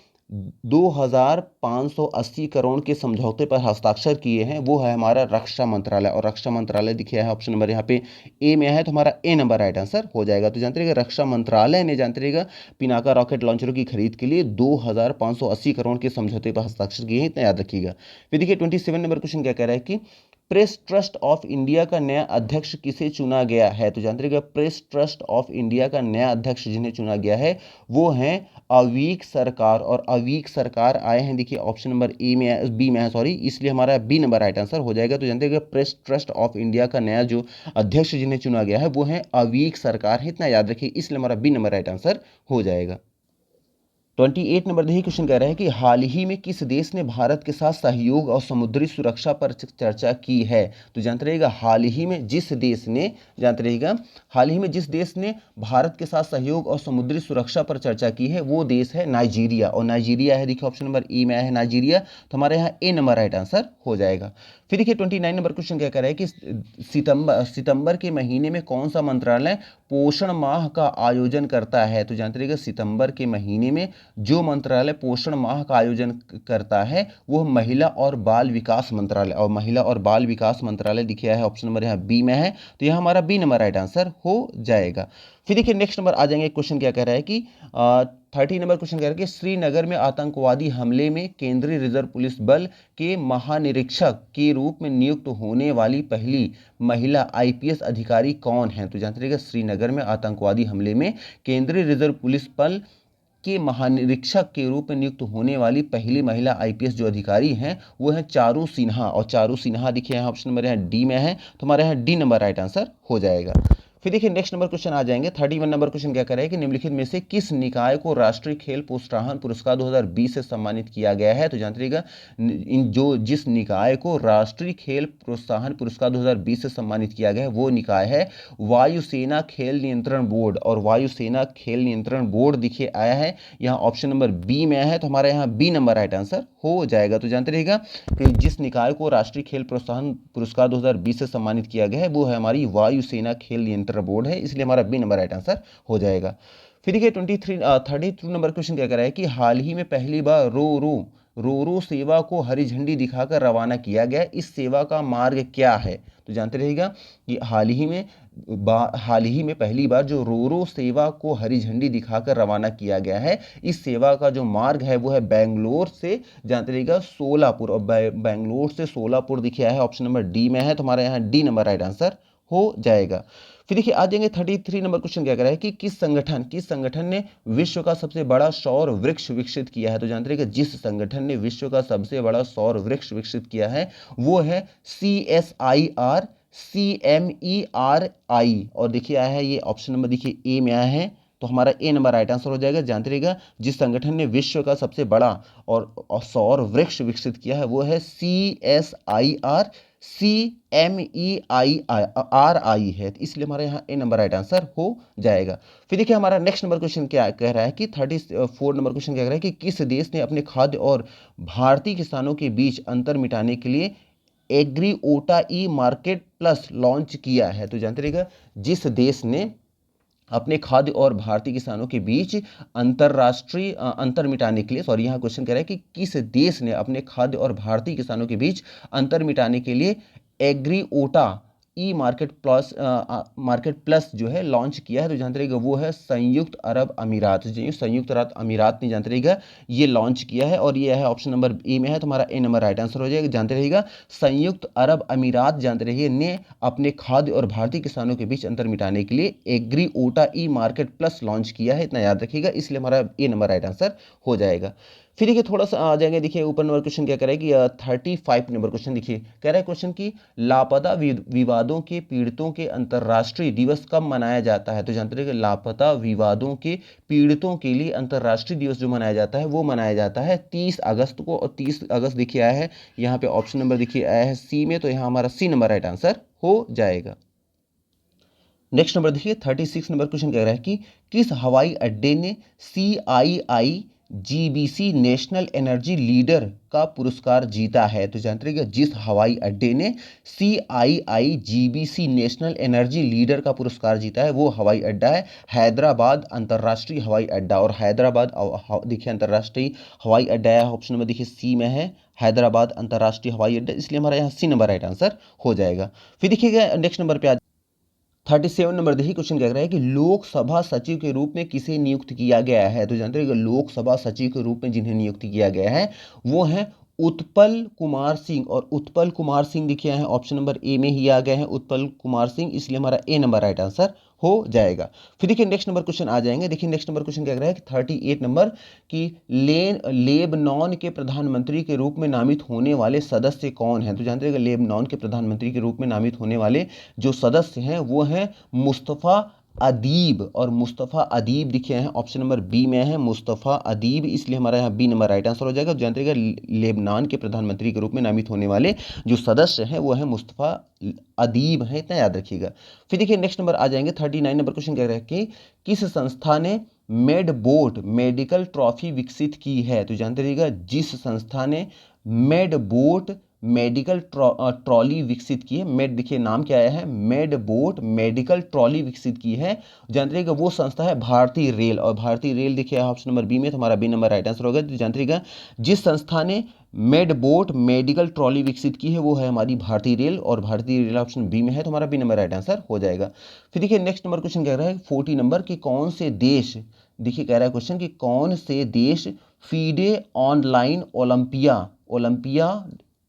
2580 करोड़ के समझौते पर हस्ताक्षर किए हैं वो है हमारा रक्षा मंत्रालय। और रक्षा मंत्रालय दिखा है ऑप्शन नंबर यहाँ पे ए में है, तो हमारा ए नंबर राइट आंसर हो जाएगा। तो जानते रहिएगा रक्षा मंत्रालय ने जानते रहिएगा पिनाका रॉकेट लॉन्चरों की खरीद के लिए 2580 करोड़ के समझौते पर हस्ताक्षर किए हैं, इतना याद रखिएगा। फिर देखिए 27 नंबर क्वेश्चन क्या कह रहा है कि प्रेस ट्रस्ट ऑफ इंडिया का नया अध्यक्ष किसे चुना गया है? तो जानते रहिएगा प्रेस ट्रस्ट ऑफ इंडिया का नया अध्यक्ष जिन्हें चुना गया है वो हैं अवीक सरकार। और अवीक सरकार आए हैं, देखिए ऑप्शन नंबर ए में है, बी में है सॉरी, इसलिए हमारा बी नंबर राइट आंसर हो जाएगा। तो जानते रहिएगा प्रेस ट्रस्ट ऑफ इंडिया का नया जो अध्यक्ष जिन्हें चुना गया है वो है अवीक सरकार है, इतना याद रखिए, इसलिए हमारा बी नंबर राइट आंसर हो जाएगा। 28 नंबर देखिए क्वेश्चन कह रहा है कि हाल ही में किस देश ने भारत के साथ सहयोग और समुद्री सुरक्षा पर चर्चा की है? तो जानते रहिएगा हाल ही में जिस देश ने, जानते रहिएगा हाल ही में जिस देश ने भारत के साथ सहयोग और समुद्री सुरक्षा पर चर्चा की है वो देश है नाइजीरिया। और नाइजीरिया है, देखिए ऑप्शन नंबर ई में है नाइजीरिया, तो हमारे यहाँ ए नंबर राइट आंसर हो जाएगा। फिर देखिए 29 नंबर क्वेश्चन क्या कह रहा है कि सितंबर के महीने में कौन सा मंत्रालय पोषण माह का आयोजन करता है? तो जानते रहिएगा सितंबर के महीने में जो मंत्रालय पोषण माह का आयोजन करता है वो महिला और बाल विकास मंत्रालय, और महिला और बाल विकास मंत्रालय दिखाया है, ऑप्शन नंबर यहाँ बी में है, तो यह हमारा बी नंबर राइट आंसर हो जाएगा। फिर देखिए नेक्स्ट नंबर आ जाएंगे, क्वेश्चन क्या कह रहा है कि 30 नंबर क्वेश्चन कह रहा है कि श्रीनगर में आतंकवादी हमले में केंद्रीय रिजर्व पुलिस बल के महानिरीक्षक के रूप में नियुक्त होने वाली पहली महिला आईपीएस अधिकारी कौन है? तो जानते रहिएगा श्रीनगर में आतंकवादी हमले में केंद्रीय रिजर्व पुलिस बल के महानिरीक्षक के रूप में नियुक्त होने वाली पहली महिला आईपीएस जो अधिकारी हैं वो है चारू सिन्हा। और चारू सिन्हा देखिए यहाँ ऑप्शन नंबर यहाँ डी में है, तो हमारे यहाँ डी नंबर राइट आंसर हो जाएगा। फिर देखिए नेक्स्ट नंबर क्वेश्चन आ जाएंगे, 31 नंबर क्वेश्चन क्या कर रहा है कि निम्नलिखित में से किस निकाय को राष्ट्रीय खेल प्रोत्साहन पुरस्कार 2020 से सम्मानित किया गया है? तो जानते रहिएगा जिस निकाय को राष्ट्रीय खेल प्रोत्साहन पुरस्कार 2020 से सम्मानित किया गया है वो निकाय है वायुसेना खेल नियंत्रण बोर्ड। और वायुसेना खेल नियंत्रण बोर्ड देखिए आया है यहाँ ऑप्शन नंबर बी में है, तो हमारे यहाँ बी नंबर राइट आंसर हो जाएगा। तो जानते रहिएगा कि जिस निकाय को राष्ट्रीय खेल प्रोत्साहन पुरस्कार 2020 से सम्मानित किया गया है वो है हमारी वायुसेना खेल नियंत्रण बोर्ड है, इसलिए हमारा बी नंबर राइट आंसर हो जाएगा। फिर देखिए 32 नंबर क्वेश्चन क्या कर रहा है कि हाल ही में पहली बार रो सेवा को हरी झंडी दिखाकर रवाना किया गया, इस सेवा का मार्ग क्या है? तो जानते रहिएगा कि हाल ही में पहली बार जो रो सेवा को हरी झंडी दिखाकर रवाना किया गया है, इस सेवा का जो मार्ग है वो है बेंगलोर से, जानते रहिएगा सोलापुर, और बेंगलोर से सोलापुर दिखाया है, ऑप्शन नंबर डी में है, तो हमारे यहाँ डी नंबर राइट आंसर हो जाएगा। फिर देखिए आ जाएंगे 33 नंबर क्वेश्चन क्या कर रहा है कि किस संगठन ने विश्व का सबसे बड़ा सौर वृक्ष विकसित किया है? तो जानते रहिएगा जिस संगठन ने विश्व का सबसे बड़ा सौर वृक्ष विकसित किया है वो है CSIR CMERI। और देखिए आया है ये ऑप्शन नंबर देखिए ए में आया है, तो हमारा ए नंबर राइट आंसर हो जाएगा। जानते रहिएगा जिस संगठन ने विश्व का सबसे बड़ा और सौर वृक्ष विकसित किया है वो है CSIR CMERI है, इसलिए हमारे यहाँ ए नंबर राइट आंसर हो जाएगा। फिर देखिए हमारा नेक्स्ट नंबर क्वेश्चन क्या कह रहा है कि 34 नंबर क्वेश्चन क्या कह रहा है कि किस देश ने अपने खाद्य और भारतीय किसानों के बीच अंतर मिटाने के लिए एग्रीओटा ई मार्केट प्लस लॉन्च किया है? तो जानते रहिएगा जिस देश ने अपने खाद्य और भारतीय किसानों के बीच अंतरराष्ट्रीय अंतर मिटाने के लिए, सॉरी यहाँ क्वेश्चन कह रहा है कि किस देश ने अपने खाद्य और भारतीय किसानों के बीच अंतर मिटाने के लिए एग्रीओटा ई मार्केट प्लस जो है लॉन्च किया है? तो जानते रहिएगा वो है संयुक्त अरब अमीरात। जो संयुक्त अरब अमीरात ने जानते रहिएगा ये लॉन्च किया है, और ये है ऑप्शन नंबर ए में है, तो हमारा ए नंबर राइट आंसर हो जाएगा। जानते रहिएगा संयुक्त अरब अमीरात जानते रहिए ने अपने खाद्य और भारतीय किसानों के बीच अंतर मिटाने के लिए एग्रीओटा ई मार्केट प्लस लॉन्च किया है, इतना याद रखिएगा, इसलिए हमारा ए नंबर राइट आंसर हो जाएगा। फिर देखिए थोड़ा सा आ जाएंगे, देखिए ऊपर नंबर क्वेश्चन क्या कह रहा है कि 35 नंबर क्वेश्चन देखिए कह रहा है क्वेश्चन की लापता विवादों के पीड़ितों के अंतर्राष्ट्रीय दिवस कब मनाया जाता है? तो जानते रहिए लापता विवादों के पीड़ितों के लिए अंतर्राष्ट्रीय दिवस जो मनाया जाता है वो मनाया जाता है 30 अगस्त को, और 30 अगस्त देखिए आया है यहाँ पे ऑप्शन नंबर देखिए आया है सी में, तो यहाँ हमारा सी नंबर राइट आंसर हो जाएगा। नेक्स्ट नंबर देखिए 36 नंबर क्वेश्चन कह रहा है कि किस हवाई अड्डे ने CIIGBC नेशनल एनर्जी लीडर का पुरस्कार जीता है? तो जानते रहिएगा जिस हवाई अड्डे ने CIIGBC नेशनल एनर्जी लीडर का पुरस्कार जीता है वो हवाई अड्डा है हैदराबाद अंतर्राष्ट्रीय हवाई अड्डा। और हैदराबाद देखिए अंतर्राष्ट्रीय हवाई अड्डा है, ऑप्शन नंबर देखिए सी में है, हैदराबाद अंतर्राष्ट्रीय हवाई अड्डा, इसलिए हमारा यहाँ सी नंबर राइट आंसर हो जाएगा। फिर देखिएगा नेक्स्ट नंबर पे 37 नंबर देखिए क्वेश्चन क्या कह रहा है कि लोकसभा सचिव के रूप में किसे नियुक्त किया गया है? तो जानते हैं लोकसभा सचिव के रूप में जिन्हें नियुक्त किया गया है वो है उत्पल कुमार सिंह, और उत्पल कुमार सिंह देखिए है ऑप्शन नंबर ए में ही आ गए हैं उत्पल कुमार सिंह, इसलिए हमारा ए नंबर राइट आंसर हो जाएगा। फिर देखिए नेक्स्ट नंबर क्वेश्चन आ जाएंगे। देखिए नेक्स्ट नंबर क्वेश्चन क्या कह रहा है कि 38 नंबर कि लेबनान के प्रधानमंत्री के रूप में नामित होने वाले सदस्य कौन हैं। तो जानते हैं लेबनान के प्रधानमंत्री के रूप में नामित होने वाले जो सदस्य हैं वो हैं मुस्तफ़ा अदीब, और मुस्तफ़ा अदीब दिखे हैं ऑप्शन नंबर बी में है मुस्तफ़ा अदीब, इसलिए हमारा यहाँ बी नंबर राइट आंसर हो जाएगा। जानते हैं लेबनान के प्रधानमंत्री के रूप में नामित होने वाले जो सदस्य हैं वो है मुस्तफ़ा अदीब हैं, इतना याद रखिएगा। फिर देखिए नेक्स्ट नंबर आ जाएंगे 39 नंबर क्वेश्चन कह रहे हैं कि किस संस्था ने मेडबोट मेडिकल ट्रॉफी विकसित की है। तो जानते रहिएगा जिस संस्था ने मेडबोट मेडिकल ट्रॉली विकसित की है, मेड देखिए नाम क्या आया है मेडबोट मेडिकल ट्रॉली विकसित की है, जानते रहिएगा वो संस्था है भारतीय रेल, और भारतीय रेल देखिए ऑप्शन नंबर बी में, तो हमारा बी नंबर राइट आंसर होगा। तो जानते रहिएगा जिस संस्था ने मेडबोट मेडिकल ट्रॉली विकसित की है वो है हमारी भारतीय रेल, और भारतीय रेल ऑप्शन बी में है, तो हमारा बी नंबर राइट आंसर हो जाएगा। फिर देखिए नेक्स्ट नंबर क्वेश्चन कह रहा है 40 नंबर कि कौन से देश, देखिए कह रहा है क्वेश्चन कि कौन से देश फीडे ऑनलाइन ओलंपिया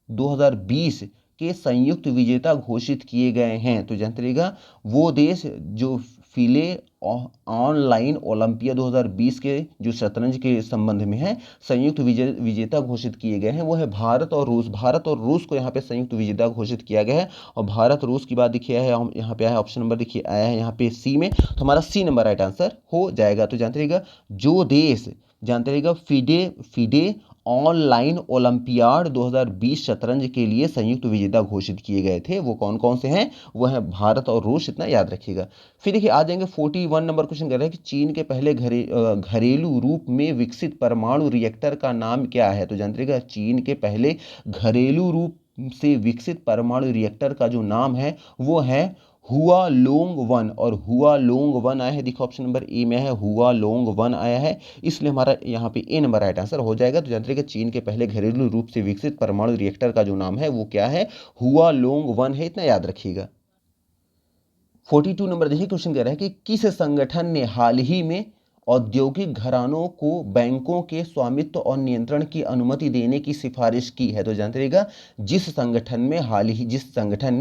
2020 के संयुक्त विजेता घोषित किए गए हैं। तो जानते रहिएगा वो देश जो फिले ऑनलाइन ओलंपिया 2020 के जो शतरंज के संबंध में है संयुक्त विजेता घोषित किए गए हैं वो है भारत और रूस। भारत और रूस को यहाँ पे संयुक्त विजेता घोषित किया गया है, और भारत रूस की बात देखिए है यहाँ पे आया ऑप्शन नंबर देखिए आया है यहाँ पे सी में, तो हमारा सी नंबर राइट आंसर हो जाएगा। तो जानते रहिएगा जो देश, जानते रहिएगा फिडे ऑनलाइन ओलंपियाड 2020 शतरंज के लिए संयुक्त विजेता घोषित किए गए थे वो कौन कौन से हैं, वो है भारत और रूस, इतना याद रखिएगा। फिर देखिए आ जाएंगे 41 नंबर क्वेश्चन कर रहे हैं कि चीन के पहले घरेलू रूप में विकसित परमाणु रिएक्टर का नाम क्या है। तो जानते रहिएगा चीन के पहले घरेलू रूप से विकसित परमाणु रिएक्टर का जो नाम है वो है हुआलोंग 1, और हुआलोंग 1 आया है, देखो ऑप्शन नंबर ए में है हुआलोंग 1 आया है, इसलिए हमारा यहाँ पे ए नंबर राइट आंसर हो जाएगा। तो जानते हैं कि चीन के पहले घरेलू रूप से विकसित परमाणु रिएक्टर का जो नाम है वो क्या है हुआलोंग 1 है, इतना याद रखिएगा। 42 नंबर देखिए क्वेश्चन कह रहा है कि किस संगठन ने हाल ही में औद्योगिक घरानों को बैंकों के स्वामित्व और नियंत्रण की अनुमति देने की सिफारिश की है। तो जानते रहिएगा जिस संगठन ने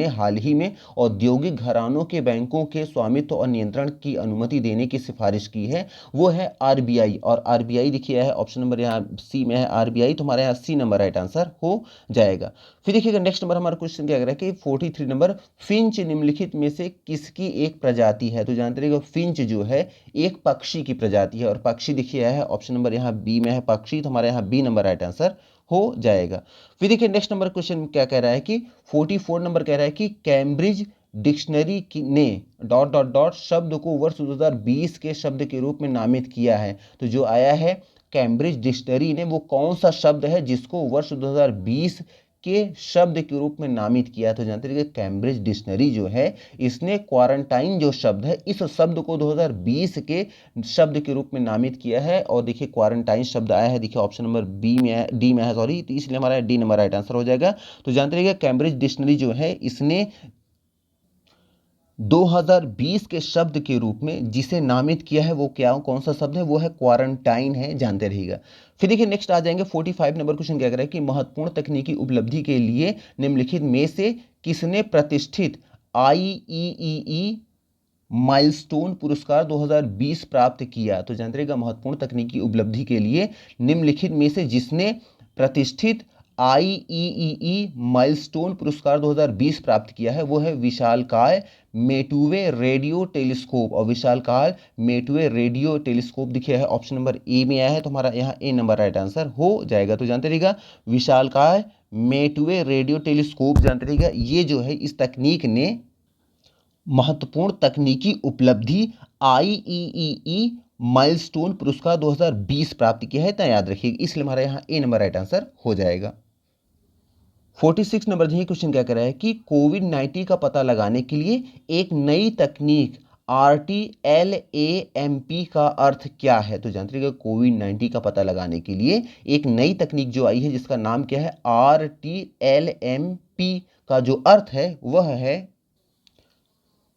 हाल ही में औद्योगिक घरानों के बैंकों के स्वामित्व और नियंत्रण की अनुमति देने की सिफारिश की है वो है आरबीआई, और आरबीआई देखिए है ऑप्शन नंबर यहाँ सी में है आरबीआई, तो हमारे यहाँ सी नंबर राइट आंसर हो जाएगा। फिर देखिएगा नेक्स्ट नंबर हमारा क्वेश्चन क्या कह रहा है कि 43 नंबर फिंच निम्नलिखित में से किसकी एक प्रजाति है। तो जानते रहिएगा फिंच जो है एक पक्षी की प्रजाति है, और पक्षी देखिए है ऑप्शन नंबर यहाँ बी में है पक्षी, तो हमारे यहाँ बी नंबर राइट आंसर हो जाएगा। फिर देखिए नेक्स्ट नंबर क्वेश्चन क्या कह रहा है कि 44 नंबर कह रहा है कि कैम्ब्रिज डिक्शनरी ने डॉट डॉट डॉट शब्द को वर्ष 2020 के शब्द के रूप में नामित किया है। तो जो आया है कैम्ब्रिज डिक्शनरी ने वो कौन सा शब्द है जिसको वर्ष 2020 के शब्द के रूप में नामित किया। तो जानते हैं कि कैम्ब्रिज डिक्शनरी जो है इसने क्वारंटाइन जो शब्द है इस शब्द को 2020 के शब्द के रूप में नामित किया है, और देखिए क्वारंटाइन शब्द आया है देखिए ऑप्शन नंबर बी में है डी में है सॉरी, तो इसलिए हमारा डी नंबर राइट आंसर हो जाएगा। तो जानते रहिएगा कैम्ब्रिज डिक्शनरी जो है इसने 2020 के शब्द के रूप में जिसे नामित किया है वो क्या कौन सा शब्द है, वो है क्वारंटाइन है, जानते रहिएगा। फिर देखिए नेक्स्ट आ जाएंगे 45 नंबर क्वेश्चन क्या कह रहा है कि महत्वपूर्ण तकनीकी उपलब्धि के लिए निम्नलिखित में से किसने प्रतिष्ठित IEEE माइलस्टोन पुरस्कार 2020 प्राप्त किया। तो जानते रहिएगा महत्वपूर्ण तकनीकी उपलब्धि के लिए निम्नलिखित में से जिसने प्रतिष्ठित IEEE माइलस्टोन पुरस्कार 2020 प्राप्त किया है वो है विशालकाय मेटुवे रेडियो टेलीस्कोप, और विशालकाय मेटुवे रेडियो टेलीस्कोप दिखे है ऑप्शन नंबर ए में आया है, तो हमारा यहाँ ए नंबर राइट आंसर हो जाएगा। तो जानते रहिएगा विशालकाय मेटुवे रेडियो टेलीस्कोप, जानते रहिएगा ये जो है इस तकनीक ने महत्वपूर्ण तकनीकी उपलब्धि IEEE माइलस्टोन पुरस्कार 2020 प्राप्त किया है, इतना याद रखिएगा, इसलिए हमारा यहाँ ए नंबर राइट आंसर हो जाएगा। 46 नंबर यही क्वेश्चन क्या कर रहा है कि कोविड-19 का पता लगाने के लिए एक नई तकनीक RTLAMP का अर्थ क्या है। तो जानते रहिएगा कोविड-19 का पता लगाने के लिए एक नई तकनीक जो आई है जिसका नाम क्या है RTLMP का जो अर्थ है वह है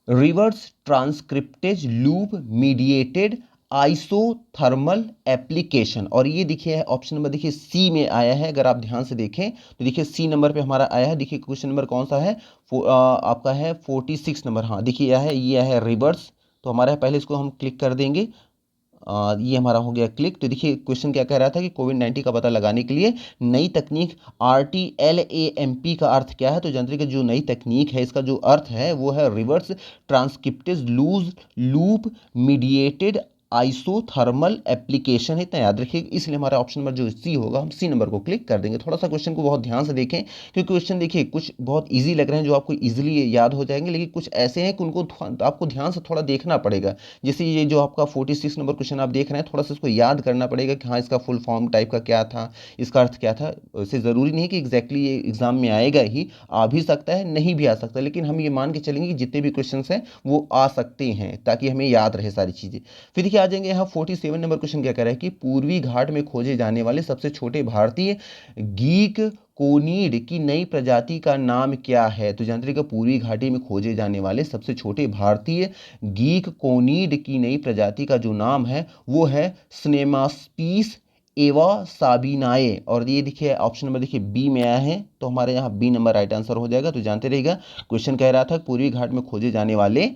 reverse transcriptase loop mediated isothermal application. और ये देखिए ऑप्शन नंबर देखिए सी में आया है। अगर आप ध्यान से देखें तो देखिए सी नंबर पे हमारा आया है। देखिए क्वेश्चन नंबर कौन सा है, आपका है 46 नंबर। हाँ देखिए यह है, ये है रिवर्स। तो हमारा है, पहले इसको हम क्लिक कर देंगे। ये हमारा हो गया क्लिक। तो देखिए क्वेश्चन क्या कह रहा था कि कोविड-19 का पता लगाने के लिए नई तकनीक RTLAMP का अर्थ क्या है। तो जानते हैं कि जो नई तकनीक है इसका जो अर्थ है वो है reverse transcriptase loose loop mediated isothermal application है। इतना याद रखिए। इसलिए हमारा ऑप्शन नंबर जो सी होगा, हम सी नंबर को क्लिक कर देंगे। थोड़ा सा क्वेश्चन को बहुत ध्यान से देखें, क्योंकि क्वेश्चन देखिए कुछ बहुत इजी लग रहे हैं जो आपको इजीली याद हो जाएंगे, लेकिन कुछ ऐसे हैं कि उनको आपको ध्यान से थोड़ा देखना पड़ेगा। जैसे ये जो आपका 46 नंबर क्वेश्चन आप देख रहे हैं, थोड़ा सा इसको याद करना पड़ेगा कि हाँ इसका फुल फॉर्म टाइप का क्या था, इसका अर्थ क्या था। वैसे ज़रूरी नहीं कि एग्जैक्टली ये एग्जाम में आएगा ही, आ भी सकता है नहीं भी आ सकता, लेकिन हम ये मान के चलेंगे कि जितने भी क्वेश्चन हैं वो आ सकते हैं, ताकि हमें याद रहे सारी चीज़ें। फिर देखिए आ जाएंगे यहाँ 47 नंबर क्वेश्चन क्या कह रहा है कि पूर्वी घाट में खोजे जाने वाले सबसे छोटे भारतीय गीक कोनीड की नई प्रजाति का नाम क्या है। तो जानते हैं कि पूर्वी घाटी में खोजे जाने वाले सबसे छोटे भारतीय गीक कोनीड की नई प्रजाति का जो नाम है वो है स्नेमास्पीस एवा साबिनाए। और ये देखिए ऑप्शन नंबर देखिए बी में आया है, तो हमारे यहाँ बी नंबर राइट आंसर हो जाएगा। तो जानते रहिएगा क्वेश्चन कह रहा था पूर्वी घाट में खोजे जाने वाले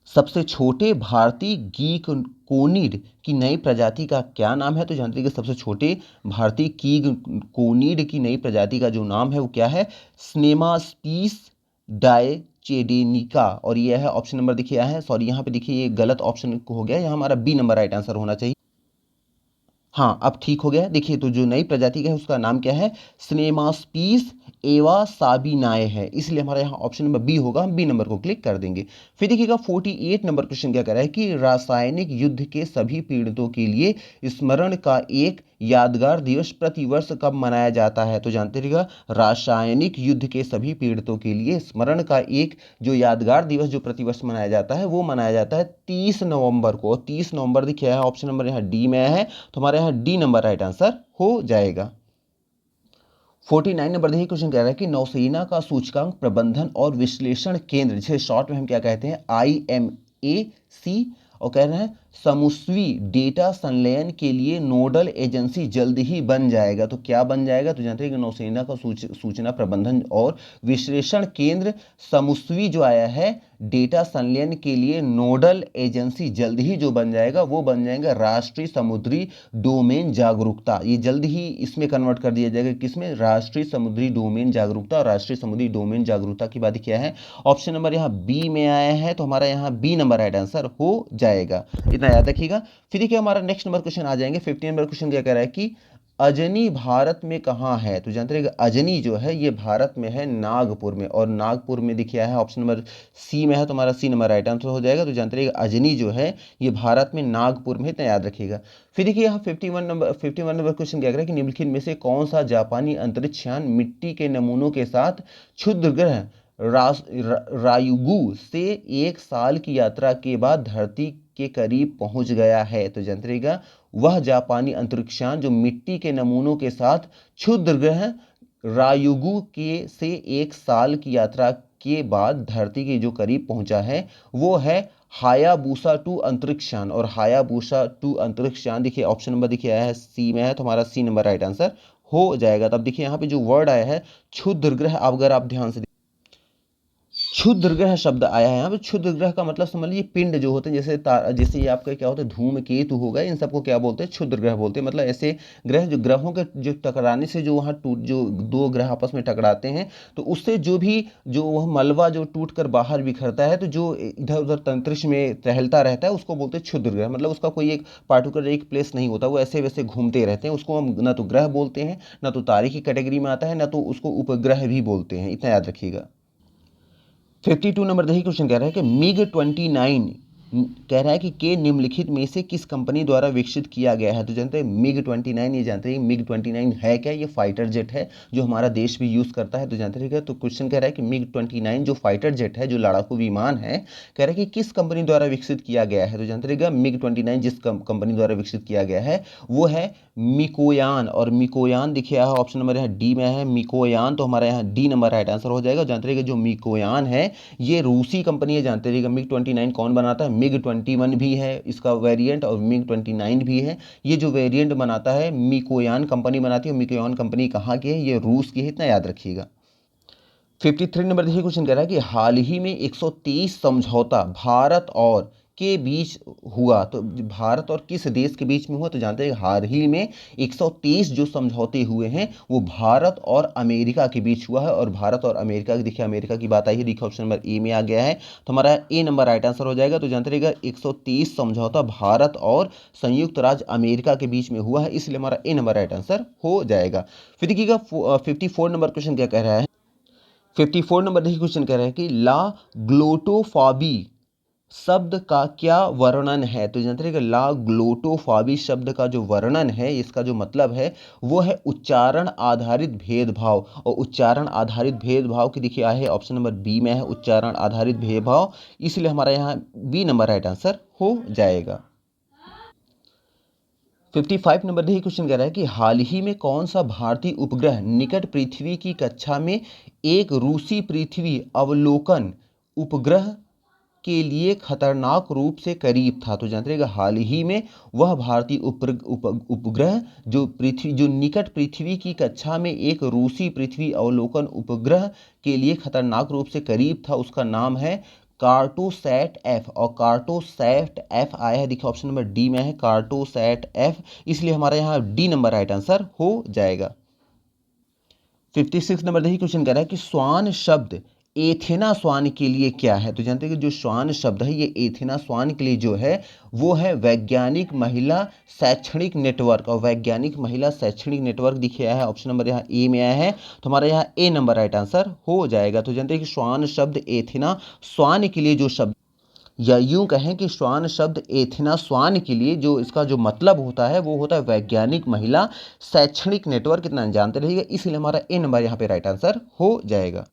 सबसे छोटे भारतीय गीक कोनीड की नई प्रजाति का क्या नाम है। तो जानते हैं कि सबसे छोटे भारतीय गीक कोनीड की नई प्रजाति का जो नाम है वो क्या है, स्नेमास्पीस डायचेडेनिका। और यह है ऑप्शन नंबर देखिए है, सॉरी यहाँ पे देखिए ये गलत ऑप्शन हो गया, यहाँ हमारा बी नंबर राइट आंसर होना चाहिए। हाँ अब ठीक हो गया। देखिए तो जो नई प्रजाति का है उसका नाम क्या है, स्नेमास्पीस एवा साबिनाए है, इसलिए हमारा यहाँ ऑप्शन नंबर बी होगा। हम बी नंबर को क्लिक कर देंगे। फिर देखिएगा 48 नंबर क्वेश्चन क्या कह रहा है कि रासायनिक युद्ध के सभी पीड़ितों के लिए स्मरण का एक यादगार दिवस प्रतिवर्ष कब मनाया जाता है। तो जानते रहिएगा रासायनिक युद्ध के सभी पीड़ितों के लिए स्मरण का एक जो यादगार दिवस जो प्रतिवर्ष मनाया जाता है वो मनाया जाता है 30 नवंबर को। 30 नवंबर देखिए है ऑप्शन नंबर यहाँ डी में है, तो हमारे यहाँ डी नंबर राइट आंसर हो जाएगा। 49 नंबर देखिए क्वेश्चन कह रहा है कि नौसेना का सूचकांक प्रबंधन और विश्लेषण केंद्र, जिसे शॉर्ट में हम क्या कहते हैं IMAC, और कह रहे हैं समुद्री डेटा संलयन के लिए नोडल एजेंसी जल्द ही बन जाएगा। तो क्या बन जाएगा, तो जानते हैं कि नौसेना का सूचना प्रबंधन और विश्लेषण केंद्र समुद्री जो आया है डेटा संलयन के लिए नोडल एजेंसी जल्द ही जो बन जाएगा वो बन जाएगा राष्ट्रीय समुद्री डोमेन जागरूकता। ये जल्द ही इसमें कन्वर्ट कर दिया जाएगा, किसमें, राष्ट्रीय समुद्री डोमेन जागरूकता। और राष्ट्रीय समुद्री डोमेन जागरूकता की बात क्या है, ऑप्शन नंबर यहाँ बी में आया है, तो हमारा यहाँ बी नंबर राइट आंसर हो जाएगा। इतना याद रखिएगा। फिर देखिए हमारा नेक्स्ट नंबर क्वेश्चन आ जाएंगे। 50 नंबर क्वेश्चन क्या कह रहा है कि अजनी भारत में कहाँ है। तो जानते हैं कि अजनी जो है ये भारत में है नागपुर में, और नागपुर में देखिए है ऑप्शन नंबर सी में है, तो हमारा सी नंबर राइट आंसर हो जाएगा। तो जानते हैं कि अजनी जो है ये भारत में नागपुर में है, इतना याद रखिएगा। फिर देखिए यहाँ 51 नंबर क्वेश्चन क्या कह रहा है कि निम्नलिखित में से कौन सा जापानी अंतरिक्ष यान मिट्टी के नमूनों के साथ क्षुद्र ग्रह रायुगु से 1 साल की यात्रा के बाद धरती के करीब पहुंच गया है। तो जानते रहिएगा वह जापानी अंतरिक्षयान जो मिट्टी के नमूनों के साथ क्षुद्र ग्रह रायुगु के से 1 साल की यात्रा के बाद धरती के जो करीब पहुंचा है वो है हायाबूसा 2 अंतरिक्षयान। और हायाबूसा 2 अंतरिक्षयान देखिए ऑप्शन नंबर देखिए आया है सी में है, तो हमारा सी नंबर राइट आंसर हो जाएगा। तब देखिए यहाँ पे जो वर्ड आया है क्षुद्र ग्रह, अगर आप ध्यान से क्षुद्र ग्रह शब्द आया है यहाँ पे। क्षुद्र ग्रह का मतलब समझ लीजिए पिंड जो होते हैं, जैसे जैसे ये आपका क्या होता है धूमकेतु होगा, इन सबको क्या बोलते हैं, क्षुद्र ग्रह बोलते हैं। मतलब ऐसे ग्रह जो ग्रहों के जो टकराने से जो वहाँ टूट जो दो ग्रह आपस में टकराते हैं तो उससे जो भी जो वह मलबा जो टूट कर बाहर बिखरता है, तो जो इधर उधर अंतरिक्ष में टहलता रहता है उसको बोलते हैं क्षुद्र ग्रह। मतलब उसका कोई एक पार्टिकुलर एक प्लेस नहीं होता, वो ऐसे वैसे घूमते रहते हैं। उसको हम ना तो ग्रह बोलते हैं, ना तो तारे की कैटेगरी में आता है, ना तो उसको उपग्रह भी बोलते हैं। इतना याद रखिएगा। 52 नंबर देखिए क्वेश्चन कह रहा है कि MiG-29 कह रहा है कि के निम्नलिखित में से किस कंपनी द्वारा विकसित किया गया है। तो जानते हैं MiG-29, ये जानते हैं MiG-29 है क्या, ये फाइटर जेट है जो हमारा देश भी यूज़ करता है। तो जानते हैं क्या, तो क्वेश्चन कह रहा है कि MiG-29 जो फाइटर जेट है जो लड़ाकू विमान है, कह रहा है कि किस कंपनी द्वारा विकसित किया गया है। तो जानते रहिएगा MiG-29 जिस कंपनी द्वारा विकसित किया गया है वो है मिकोयान। और मिकोयान देखिए ऑप्शन नंबर यहाँ डी में है मिकोयान, तो हमारा यहाँ डी नंबर राइट आंसर हो जाएगा। जानते रहिएगा जो मिकोयान है ये रूसी कंपनी है। जानते रहिएगा MiG-29 कौन बनाता है, MiG-21 भी है इसका वेरिएंट और MiG-29 भी है। ये जो वेरिएंट बनाता है मिकोयान कंपनी बनाती है। मिकोयान कंपनी कहाँ की है? ये रूस की है, इतना याद रखिएगा। 53 नंबर देखिए क्वेश्चन कह रहा है कि हाल ही में 130 समझौता भारत और के बीच हुआ। तो भारत और किस देश के बीच में हुआ? तो जानते हैं हाल ही में 130 जो समझौते हुए हैं वो भारत और अमेरिका के बीच हुआ है। और भारत और अमेरिका की देखिए अमेरिका की बात आई है, देखिए ऑप्शन नंबर ए में आ गया है, तो हमारा ए नंबर राइट आंसर हो जाएगा। तो जानते रहिएगा 130 समझौता भारत और संयुक्त राज्य अमेरिका के बीच में हुआ है, इसलिए हमारा ए नंबर राइट आंसर हो जाएगा। फिर देखिएगा 54 नंबर क्वेश्चन क्या कह रहा है? 54 नंबर देखिए क्वेश्चन कह रहा है कि ला ग्लोटोफॉबी शब्द का क्या वर्णन है? तो जानते हैं कि ला ग्लोटोफॉबी शब्द का जो वर्णन है, इसका जो मतलब है वो है उच्चारण आधारित भेदभाव। और उच्चारण आधारित भेदभाव की देखिए आया है ऑप्शन नंबर बी में है, उच्चारण आधारित भेदभाव, इसलिए हमारा यहाँ बी नंबर राइट आंसर हो जाएगा। 55 नंबर देखिए क्वेश्चन कह रहा है कि हाल ही में कौन सा भारतीय उपग्रह निकट पृथ्वी की कक्षा में एक रूसी पृथ्वी अवलोकन उपग्रह के लिए खतरनाक रूप से करीब था? तो जानते हैं हाल ही में वह भारतीय उपग्रह जो निकट पृथ्वी की कक्षा में एक रूसी पृथ्वी अवलोकन उपग्रह के लिए खतरनाक रूप से करीब था, उसका नाम है कार्टोसैट एफ। और कार्टोसैट एफ आया है, देखिए ऑप्शन नंबर डी में है कार्टोसैट एफ, इसलिए हमारा यहाँ डी नंबर राइट आंसर हो जाएगा। 56 नंबर देखिए क्वेश्चन कह रहा है कि स्वान शब्द एथेना स्वान के लिए क्या है? तो जानते हैं कि जो स्वान शब्द है ये एथेना स्वान के लिए जो है वो है वैज्ञानिक महिला शैक्षणिक नेटवर्क। और वैज्ञानिक महिला शैक्षणिक नेटवर्क दिखे आया है, ऑप्शन नंबर यहाँ ए में आया है, तो हमारा यहाँ ए नंबर राइट आंसर हो जाएगा। तो जानते हैं कि स्वान शब्द एथेना स्वान के लिए जो शब्द, या यूं कहें कि श्वान शब्द एथेना स्वान के लिए जो इसका जो मतलब होता है वो होता है वैज्ञानिक महिला शैक्षणिक नेटवर्क, इतना जानते रहिएगा, इसलिए हमारा ए नंबर यहाँ पे राइट आंसर हो जाएगा।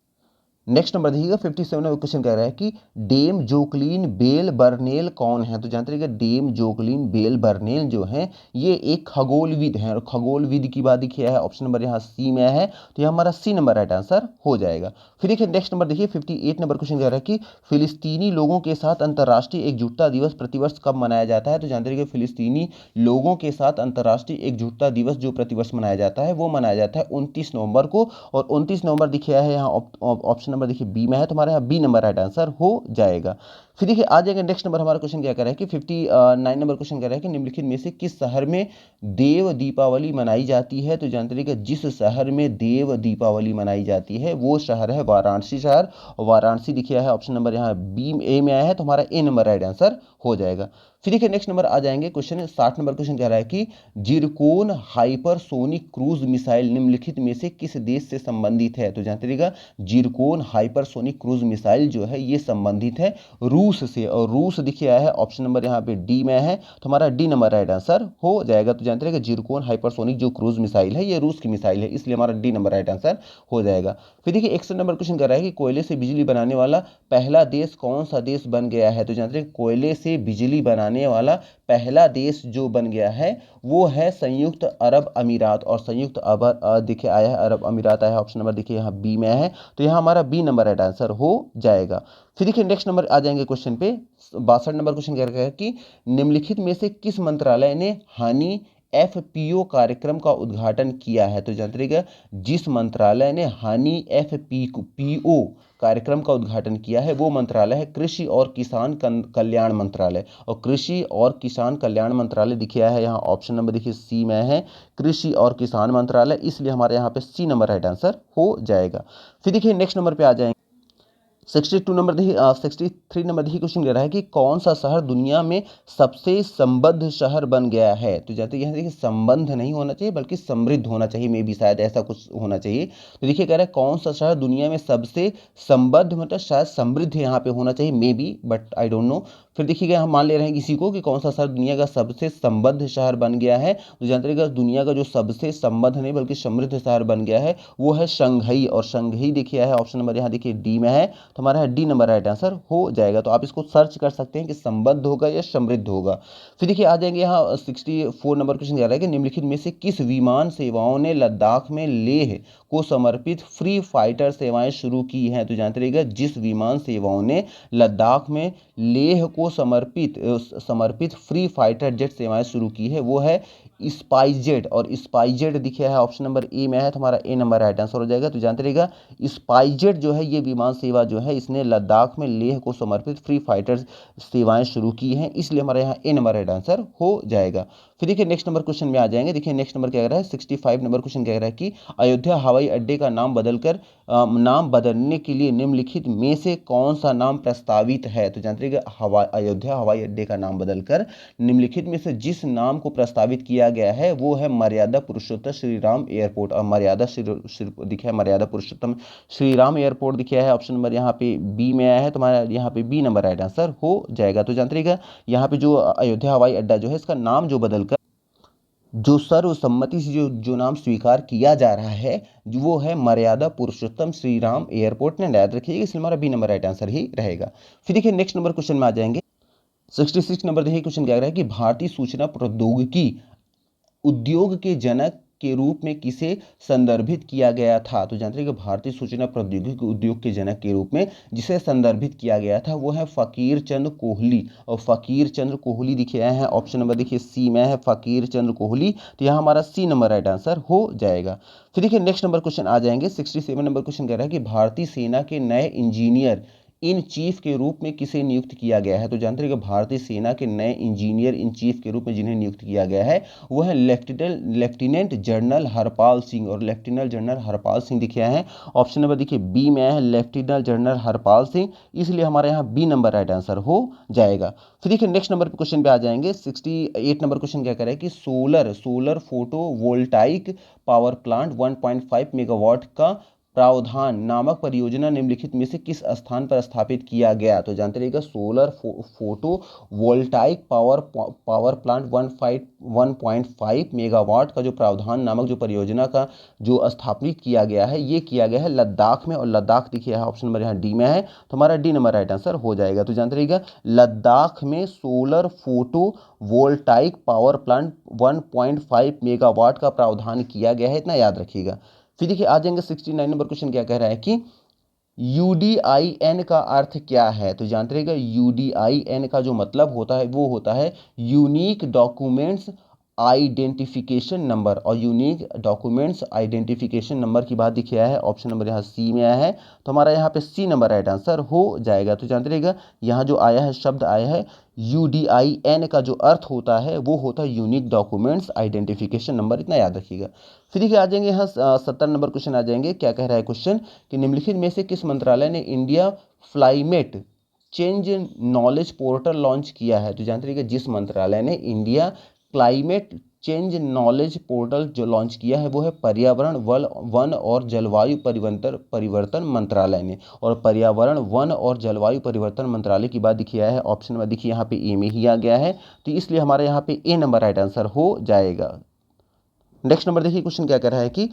नेक्स्ट नंबर देखिएगा 57 में क्वेश्चन कह रहा है कि डेम जोकलीन बेल बर्नेल कौन है? तो जानते रहिएगा डेम जोकलीन बेल बर्नेल जो है ये एक खगोलविद है। और खगोलविद की बात देखिए है ऑप्शन नंबर यहाँ सी में है, तो यहाँ हमारा सी नंबर राइट आंसर हो जाएगा। फिर देखिए नेक्स्ट नंबर देखिए 58 नंबर क्वेश्चन कह रहा है कि फिलिस्तीनी लोगों के साथ अंतर्राष्ट्रीय एकजुटता दिवस प्रतिवर्ष कब मनाया जाता है? तो जानते रहिएगा फिलिस्तीनी लोगों के साथ अंतर्राष्ट्रीय एकजुटता दिवस जो प्रतिवर्ष मनाया जाता है वो मनाया जाता है 29 नवंबर को। और 29 नवंबर दिखा है यहाँ ऑप्शन नंबर देखिए बी में है, तो हमारे यहाँ बी नंबर राइट आंसर हो जाएगा। फिर देखिए आ जाएगा नेक्स्ट नंबर, हमारा क्वेश्चन क्या कर रहा है कि 59 नंबर क्वेश्चन कह रहा है कि निम्नलिखित में से किस शहर में देव दीपावली मनाई जाती है? तो जानते रहिएगा जिस शहर में देव दीपावली मनाई जाती है वो शहर है वाराणसी शहर। और वाराणसी दिखा है ऑप्शन नंबर यहाँ बी ए में आया है, तो हमारा ए नंबर राइट आंसर हो जाएगा। फिर देखिए नेक्स्ट नंबर आ जाएंगे क्वेश्चन 60 नंबर क्वेश्चन कह रहा है कि जिरकोन हाइपरसोनिक क्रूज मिसाइल निम्नलिखित में से किस देश से संबंधित है? तो जानते रहिएगा जिरकोन हाइपरसोनिक क्रूज मिसाइल जो है ये संबंधित है रूस से। और रूस दिखे आया है ऑप्शन नंबर यहाँ पे डी में है, तो हमारा डी नंबर राइट आंसर हो जाएगा। तो जानते रहिएगा जिरकोन हाइपरसोनिक जो क्रूज मिसाइल है ये रूस की मिसाइल है, इसलिए हमारा डी नंबर राइट आंसर हो जाएगा। फिर देखिए 61 नंबर क्वेश्चन कर रहा है कि कोयले से बिजली बनाने वाला पहला देश कौन सा देश बन गया है? तो जानते हैं कोयले से बिजली बनाने वाला पहला देश जो बन गया है वो है संयुक्त अरब अमीरात। और संयुक्त देखिए आया है अरब अमीरात आया है, ऑप्शन नंबर देखिए यहाँ बी में है, तो यहाँ हमारा बी नंबर राइट आंसर हो जाएगा। फिर देखिए नेक्स्ट नंबर आ जाएंगे क्वेश्चन पे 62 नंबर क्वेश्चन कह रहा है कि निम्नलिखित में से किस मंत्रालय ने हानि एफपीओ कार्यक्रम का उद्घाटन किया है? तो जानते रहिएगा जिस मंत्रालय ने हानि एफपीओ कार्यक्रम का उद्घाटन किया है वो मंत्रालय है कृषि और किसान कल्याण मंत्रालय। और कृषि और किसान कल्याण मंत्रालय दिखा है यहाँ ऑप्शन नंबर देखिए सी में है कृषि और किसान मंत्रालय, इसलिए हमारे यहाँ पे सी नंबर राइट आंसर हो जाएगा। फिर देखिए नेक्स्ट नंबर पे आ जाएंगे 62 नंबर देखिए 63 नंबर देखिए क्वेश्चन कह रहा है कि कौन सा शहर दुनिया में सबसे संबद्ध शहर बन गया है? तो जाते यहाँ देखिए संबंध नहीं होना चाहिए बल्कि समृद्ध होना चाहिए, मे भी शायद ऐसा कुछ होना चाहिए। तो देखिए कह रहा है कौन सा शहर दुनिया में सबसे संबद्ध, मतलब शायद समृद्ध यहाँ पे होना चाहिए, may be, but I don't know. फिर देखिएगा हम मान ले रहे हैं किसी को कि कौन सा शहर दुनिया का सबसे संबद्ध शहर बन गया है। तो जानते रहिएगा दुनिया का जो सबसे संबद्ध नहीं बल्कि समृद्ध शहर बन गया है वो है शंघई। और शंघई देखिए है ऑप्शन नंबर यहाँ देखिए डी में है, तो हमारा डी नंबर राइट आंसर हो जाएगा। तो आप इसको सर्च कर सकते हैं कि संबद्ध होगा या समृद्ध होगा। फिर देखिए आ जाएंगे यहाँ 64 नंबर क्वेश्चन कह रहा है कि निम्नलिखित में से किस विमान सेवाओं ने लद्दाख में लेह को समर्पित फ्री फाइटर सेवाएं शुरू की हैं। तो जानते रहिएगा जिस विमान सेवाओं ने लद्दाख में लेह को समर्पित फ्री फाइटर जेट सेवाएं शुरू की है वो है स्पाइसजेट। और स्पाइसजेट दिखे है ऑप्शन नंबर ए में है, तो हमारा ए नंबर राइट आंसर हो जाएगा। तो जानते रहिएगा स्पाइसजेट जो है ये विमान सेवा जो है इसने लद्दाख में लेह को समर्पित फ्री फाइटर सेवाएं शुरू की हैं, इसलिए हमारे यहाँ ए नंबर राइट आंसर हो जाएगा। फिर देखिए नेक्स्ट नंबर क्वेश्चन में आ जाएंगे। देखिए नेक्स्ट नंबर क्या कह रहा है, 65 नंबर क्वेश्चन कह रहा है कि अयोध्या हवाई अड्डे का नाम बदलने के लिए निम्नलिखित में से कौन सा नाम प्रस्तावित है। तो जानते रहिएगा अयोध्या हवाई अड्डे का नाम बदलकर निम्नलिखित में से जिस नाम को प्रस्तावित किया गया है वो है मर्यादा पुरुषोत्तम श्री राम एयरपोर्ट। और दिखा है मर्यादा पुरुषोत्तम श्री राम एयरपोर्ट दिखा है, ऑप्शन नंबर यहाँ पे बी में आया है, तो हमारा यहाँ पे बी नंबर राइट आंसर हो जाएगा। तो जानते रहिएगा यहाँ पे जो अयोध्या हवाई अड्डा जो है इसका नाम जो बदलकर जो सर्वसम्मति से जो नाम स्वीकार किया जा रहा है वो है मर्यादा पुरुषोत्तम श्री राम एयरपोर्ट ने, याद रखिएगा, इसलिए हमारा बी नंबर राइट आंसर ही रहेगा। फिर देखिए नेक्स्ट नंबर क्वेश्चन में आ जाएंगे। 66 नंबर देखिए क्वेश्चन क्या कह रहा है कि भारतीय सूचना प्रौद्योगिकी उद्योग के जनक के रूप में किसे संदर्भित किया गया था। तो जानते हैं कि भारतीय सूचना प्रौद्योगिकी उद्योग के जनक के रूप में जिसे संदर्भित किया गया था वो है फकीर चंद कोहली। और फकीर चंद्र कोहली दिखे हैं, ऑप्शन नंबर देखिए सी में है फकीर चंद्र कोहली, तो यहाँ हमारा सी नंबर राइट आंसर हो जाएगा। फिर देखिए नेक्स्ट नंबर क्वेश्चन आ जाएंगे। 67 नंबर क्वेश्चन कह रहा है कि भारतीय सेना के नए इंजीनियर इन चीफ के रूप में किसे नियुक्त किया गया है। तो जानते हैं कि भारतीय सेना के नए इंजीनियर इन चीफ के रूप में जिन्हें नियुक्त किया गया है वो है लेफ्टिनेंट जनरल हरपाल सिंह। और लेफ्टिनेंट जनरल हरपाल सिंह दिखे हैं, ऑप्शन नंबर देखिए बी में है लेफ्टिनेंट जनरल हरपाल सिंह, इसलिए हमारे यहाँ बी नंबर राइट आंसर हो जाएगा। फिर देखिए नेक्स्ट नंबर क्वेश्चन पे आ जाएंगे। 68 नंबर क्वेश्चन क्या कह रहा है कि solar photo voltaic power plant 1.5 megawatt का प्रावधान नामक परियोजना निम्नलिखित में से किस स्थान पर स्थापित किया गया। तो जानते रहिएगा solar photo voltaic power plant 1.5 megawatt का जो प्रावधान नामक जो परियोजना का जो स्थापित किया गया है ये किया गया है लद्दाख में। और लद्दाख देखिए है ऑप्शन नंबर यहाँ डी में है, तो हमारा डी नंबर राइट आंसर हो जाएगा। तो जानते रहिएगा लद्दाख में solar photo voltaic power plant 1.5 megawatt का प्रावधान किया गया है, इतना याद रखिएगा। फिर देखिए आ जाएंगे 69 नंबर क्वेश्चन क्या कह रहा है कि UDIN का अर्थ क्या है। तो जानते रहिएगा UDIN का जो मतलब होता है वो होता है यूनिक डॉक्यूमेंट्स आइडेंटिफिकेशन नंबर। और यूनिक डॉक्यूमेंट्स आइडेंटिफिकेशन नंबर की बात दिखाया है, ऑप्शन नंबर यहाँ सी में आया है, तो हमारा यहाँ पे सी नंबर राइट आंसर हो जाएगा। तो जानते रहिएगा यहाँ जो आया है शब्द आया है UDIN का जो अर्थ होता है वो होता है यूनिक डॉक्यूमेंट्स आइडेंटिफिकेशन नंबर, इतना याद रखिएगा। फिर देखिए आ जाएंगे यहाँ 70 नंबर क्वेश्चन आ जाएंगे। क्या कह रहा है क्वेश्चन कि निम्नलिखित में से किस मंत्रालय ने India climate change knowledge portal launch किया है। तो जानते रहिएगा जिस मंत्रालय ने India climate change knowledge portal जो लॉन्च किया है वो है पर्यावरण वन और जलवायु परिवर्तन मंत्रालय ने। और पर्यावरण वन और जलवायु परिवर्तन मंत्रालय की बात दिखी है, ऑप्शन में देखिए यहाँ पे ए में ही आ गया है, तो इसलिए हमारे यहाँ पे ए नंबर राइट आंसर हो जाएगा। नेक्स्ट नंबर देखिए क्वेश्चन क्या कह रहा है कि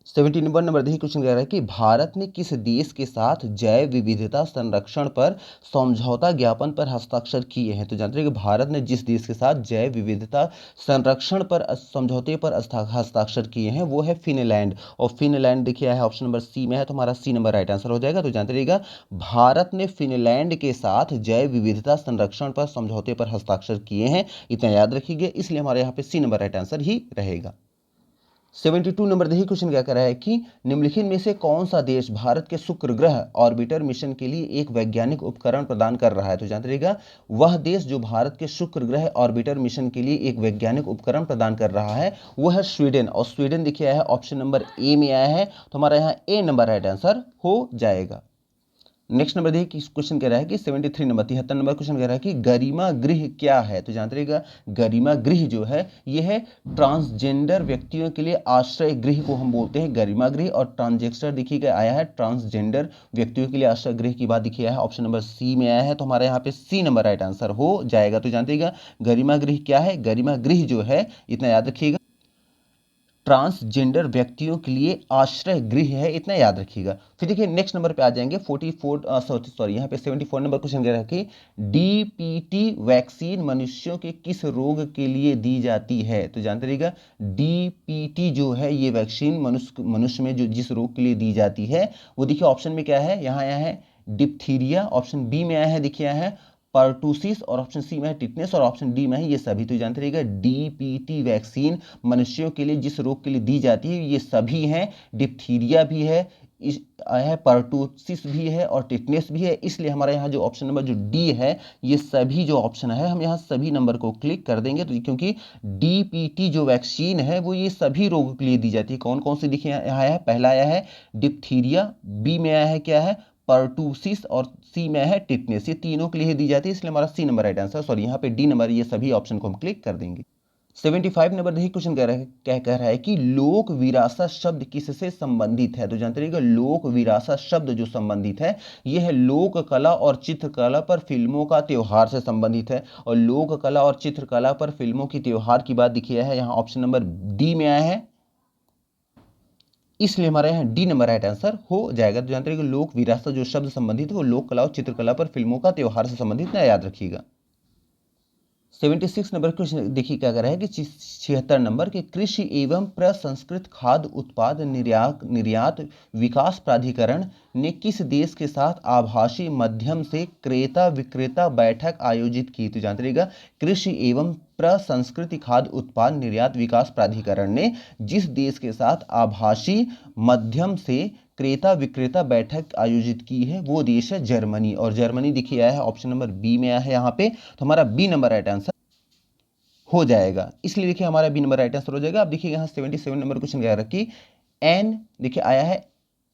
71 नंबर देखिए क्वेश्चन कह रहा है कि भारत ने किस देश के साथ जैव विविधता संरक्षण पर समझौता ज्ञापन पर हस्ताक्षर किए हैं। तो जानते हैं कि भारत ने जिस देश के साथ जैव विविधता संरक्षण पर समझौते पर हस्ताक्षर किए हैं वो है फिनलैंड। और फिनलैंड देखिए है ऑप्शन नंबर सी में है, तो हमारा सी नंबर राइट आंसर हो जाएगा। तो जानते रहिएगा भारत ने फिनलैंड के साथ जैव विविधता संरक्षण पर समझौते पर हस्ताक्षर किए हैं, इतना याद रखिएगा, इसलिए हमारे यहाँ पे सी नंबर राइट आंसर ही रहेगा। 72 नंबर देखिए क्वेश्चन क्या कर रहा है कि निम्नलिखित में से कौन सा देश भारत के शुक्र ग्रह ऑर्बिटर मिशन के लिए एक वैज्ञानिक उपकरण प्रदान कर रहा है। तो जानते रहिएगा वह देश जो भारत के शुक्र ग्रह ऑर्बिटर मिशन के लिए एक वैज्ञानिक उपकरण प्रदान कर रहा है वो है स्वीडन। और स्वीडन देखिए है ऑप्शन नंबर ए में आया है, तो हमारा यहाँ ए नंबर राइट आंसर हो जाएगा। नेक्स्ट नंबर देखिए क्वेश्चन कह रहा है कि 73 नंबर 73 नंबर क्वेश्चन कह रहा है कि गरिमा गृह क्या है। तो जानते रहिएगा गरिमा गृह जो है ये है ट्रांसजेंडर व्यक्तियों के लिए आश्रय गृह को हम बोलते हैं गरिमा गृह। और ट्रांसजेंडर देखिएगा आया है ट्रांसजेंडर व्यक्तियों के लिए आश्रय गृह की बात दिखी है, ऑप्शन नंबर सी में आया है, तो हमारे यहाँ पे सी नंबर राइट आंसर हो जाएगा। तो जानते रहिएगा गरिमा गृह क्या है, गरिमा गृह जो है इतना याद रखिएगा ट्रांसजेंडर व्यक्तियों के लिए आश्रय गृह है, इतना याद रखिएगा। फिर देखिए नेक्स्ट नंबर पे आ जाएंगे 44 सॉरी यहाँ पे 74 नंबर क्वेश्चन कह रहा है कि डीपीटी वैक्सीन मनुष्यों के किस रोग के लिए दी जाती है। तो जानते रहिएगा डीपीटी जो है ये वैक्सीन मनुष्य में जो जिस रोग के लिए दी जाती है वो देखिए ऑप्शन में क्या है, यहाँ आया है डिप्थीरिया, ऑप्शन बी में आया है देखिए आया है पर्टूसिस, और ऑप्शन सी में है टिटनेस, और ऑप्शन डी में है ये सभी। तो जानते रहिएगा डीपीटी वैक्सीन मनुष्यों के लिए जिस रोग के लिए दी जाती है ये सभी हैं, डिप्थीरिया भी है, इस है पर्टूसिस भी है और टिटनेस भी है। इसलिए हमारा यहाँ जो ऑप्शन नंबर जो डी है ये सभी जो ऑप्शन है हम यहाँ सभी नंबर को क्लिक कर देंगे, तो क्योंकि डीपीटी जो वैक्सीन है वो ये सभी रोगों के लिए दी जाती है। कौन कौन से देखिए यहाँ आया है, पहला आया है डिप्थीरिया, बी में आया है क्या है पर्टूसिस, और सी में है टिटनेस, ये तीनों के लिए दी जाती है, इसलिए हमारा C number right answer, sorry यहाँ पे डी नंबर, ये सभी ऑप्शन को हम क्लिक कर देंगे। 75 नंबर देखिए क्वेश्चन कह रहा है कि लोक विरासत शब्द किससे संबंधित है। तो जानते रहिएगा लोक विरासत शब्द जो संबंधित है ये है लोक कला और चित्रकला पर फिल्मों का त्योहार से संबंधित है, और लोक कला और चित्रकला पर फिल्मों की त्योहार की बात दिखी है यहाँ ऑप्शन नंबर डी में आया है, इसलिए हमारे यहाँ डी नंबर राइट आंसर हो जाएगा। तो जानते रहिएगा लोक विरासत जो शब्द संबंधित है वो लोक कला और चित्रकला पर फिल्मों का त्योहार से संबंधित है, याद रखिएगा। 76 नंबर क्वेश्चन देखिए क्या कर रहा है कि 76 नंबर के कृषि एवं प्रसंस्कृत खाद्य उत्पाद निर्यात विकास प्राधिकरण ने किस देश के साथ आभासी माध्यम से क्रेता विक्रेता बैठक आयोजित की। तो जानते रहिएगा कृषि एवं प्रसंस्कृत खाद्य उत्पाद निर्यात विकास प्राधिकरण ने जिस देश के साथ आभासी माध्यम से क्रेता विक्रेता बैठक आयोजित की है वो देश है जर्मनी, और जर्मनी देखिए आया है ऑप्शन नंबर बी में आया है यहाँ पे, तो हमारा बी नंबर राइट आंसर हो जाएगा। इसलिए देखिए हमारा बी नंबर राइट आंसर हो जाएगा। अब देखिए यहाँ 77 नंबर क्वेश्चन क्या रखी, एन देखिए आया है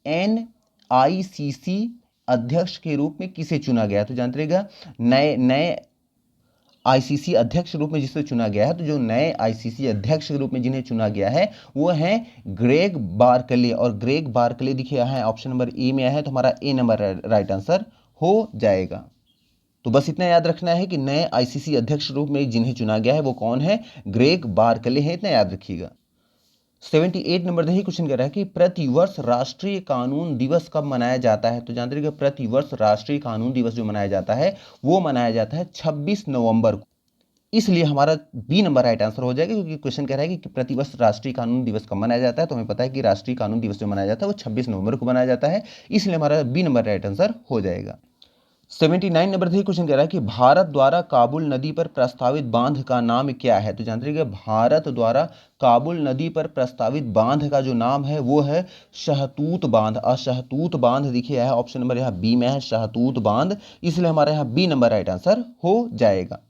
NICC अध्यक्ष के रूप में किसे चुना गया। तो जानते रहिएगा नए ICC अध्यक्ष रूप में जिसे चुना गया है, तो जो नए ICC अध्यक्ष के रूप में जिन्हें चुना गया है वो है ग्रेग बार्कले, और ग्रेग बार्कले देखिए है ऑप्शन नंबर ए में है, तो हमारा ए नंबर राइट आंसर हो जाएगा। तो बस इतना याद रखना है कि नए ICC अध्यक्ष रूप में जिन्हें चुना गया है वो कौन है, ग्रेग बार्कले हैं, इतना याद रखिएगा। 78 नंबर देखिए क्वेश्चन कह रहा है कि प्रतिवर्ष राष्ट्रीय कानून दिवस कब मनाया जाता है। तो जानते रहिएगा प्रतिवर्ष राष्ट्रीय कानून दिवस जो मनाया जाता है वो मनाया जाता है 26 नवंबर को, इसलिए हमारा बी नंबर राइट आंसर हो जाएगा, क्योंकि क्वेश्चन कह रहा है कि प्रतिवर्ष राष्ट्रीय कानून दिवस कब मनाया जाता है, तो हमें पता है कि राष्ट्रीय कानून दिवस जो मनाया जाता है वो 26 नवंबर को मनाया जाता है, इसलिए हमारा बी नंबर राइट आंसर हो जाएगा। 79 नंबर देखिए क्वेश्चन कह रहा है कि भारत द्वारा काबुल नदी पर प्रस्तावित बांध का नाम क्या है। तो जानते रहिएगा भारत द्वारा काबुल नदी पर प्रस्तावित बांध का जो नाम है वो है शहतूत बांध, और शहतूत बांध देखिए है ऑप्शन नंबर यहाँ बी में है शहतूत बांध, इसलिए हमारे यहाँ बी नंबर राइट आंसर हो जाएगा।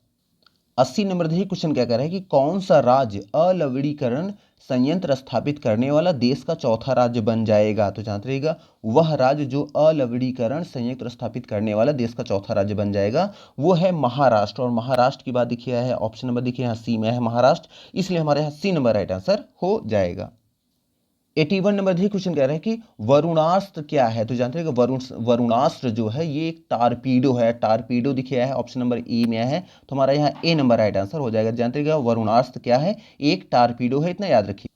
80 नंबर देखिए क्वेश्चन क्या कह रहा है कि कौन सा राज्य अलवणीकरण संयंत्र स्थापित करने वाला देश का चौथा राज्य बन जाएगा। तो जानते रहिएगा वह राज्य जो अलवणीकरण संयंत्र स्थापित करने वाला देश का चौथा राज्य बन जाएगा वो है महाराष्ट्र, और महाराष्ट्र की बात देखिए है ऑप्शन नंबर देखिए यहाँ सी में है महाराष्ट्र, इसलिए हमारे यहाँ सी नंबर राइट आंसर हो जाएगा। 81 नंबर देखिए क्वेश्चन कह रहा है कि वरुणास्त्र क्या है। तो जानते हैं कि वरुणास्त्र जो है ये एक टारपीडो है, टारपीडो दिखिए है ऑप्शन नंबर ए में है, तो हमारा यहाँ ए नंबर राइट आंसर हो जाएगा। जानते हैं वरुणास्त्र क्या है, एक टारपीडो है, इतना याद रखिए।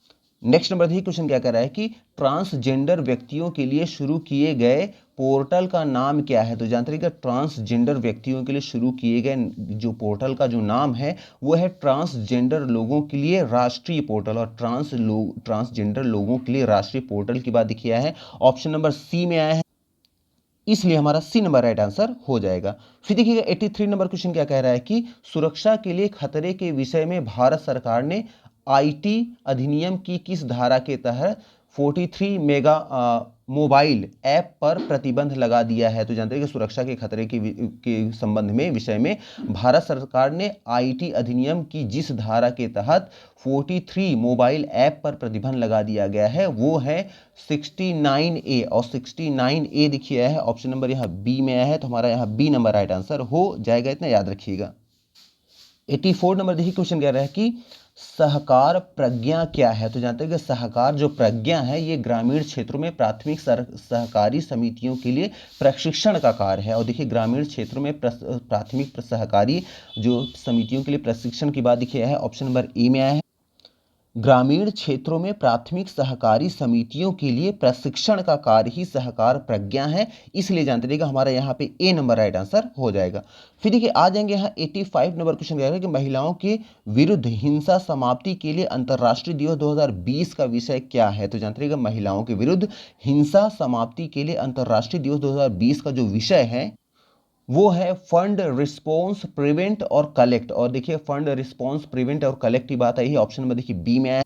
नेक्स्ट नंबर देखिए क्वेश्चन क्या कर रहा है कि ट्रांसजेंडर व्यक्तियों के लिए शुरू किए गए पोर्टल का नाम क्या है। तो जानते रहिएगा ट्रांसजेंडर व्यक्तियों के लिए शुरू किए गए जो पोर्टल का जो नाम है वो है ट्रांसजेंडर लोगों के लिए राष्ट्रीय पोर्टल, और ट्रांसजेंडर लोगों के लिए राष्ट्रीय पोर्टल की बात दिखी है ऑप्शन नंबर सी में आया है, इसलिए हमारा सी नंबर राइट आंसर हो जाएगा। फिर देखिएगा 83 नंबर क्वेश्चन क्या कह रहा है कि सुरक्षा के लिए खतरे के विषय में भारत सरकार ने IT अधिनियम की किस धारा के तहत 43 मेगा मोबाइल ऐप पर प्रतिबंध लगा दिया है। तो जानते हैं कि सुरक्षा के खतरे के संबंध में विषय में भारत सरकार ने IT अधिनियम की जिस धारा के तहत 43 मोबाइल ऐप पर प्रतिबंध लगा दिया गया है वो है 69A, और 69A देखिए है ऑप्शन नंबर यहाँ बी में आया है, तो हमारा यहाँ बी नंबर राइट आंसर हो जाएगा, इतना याद रखिएगा। 84 नंबर देखिए क्वेश्चन कह रहा है कि सहकार प्रज्ञा क्या है। तो जानते हैं कि सहकार जो प्रज्ञा है ये ग्रामीण क्षेत्रों में प्राथमिक सहकारी समितियों के लिए प्रशिक्षण का कार्य है, और देखिए ग्रामीण क्षेत्रों में प्राथमिक सहकारी जो समितियों के लिए प्रशिक्षण की बात देखिए है ऑप्शन नंबर ए में आया है, ग्रामीण क्षेत्रों में प्राथमिक सहकारी समितियों के लिए प्रशिक्षण का कार्य ही सहकार प्रज्ञा है, इसलिए जानते रहिएगा हमारा यहाँ पे ए नंबर राइट आंसर हो जाएगा। फिर देखिए आ जाएंगे यहाँ 85 नंबर क्वेश्चन कह रहा है कि महिलाओं के विरुद्ध हिंसा समाप्ति के लिए अंतर्राष्ट्रीय दिवस 2020 का विषय क्या है। तो जानते रहिएगा महिलाओं के विरुद्ध हिंसा समाप्ति के लिए अंतर्राष्ट्रीय दिवस 2020 का जो विषय है वो है फंड रिस्पॉन्स प्रिवेंट और कलेक्ट। और देखिए फंड रिस्पॉन्स प्रिवेंट और कलेक्ट की बात आई है ऑप्शन नंबर देखिए बी में आया,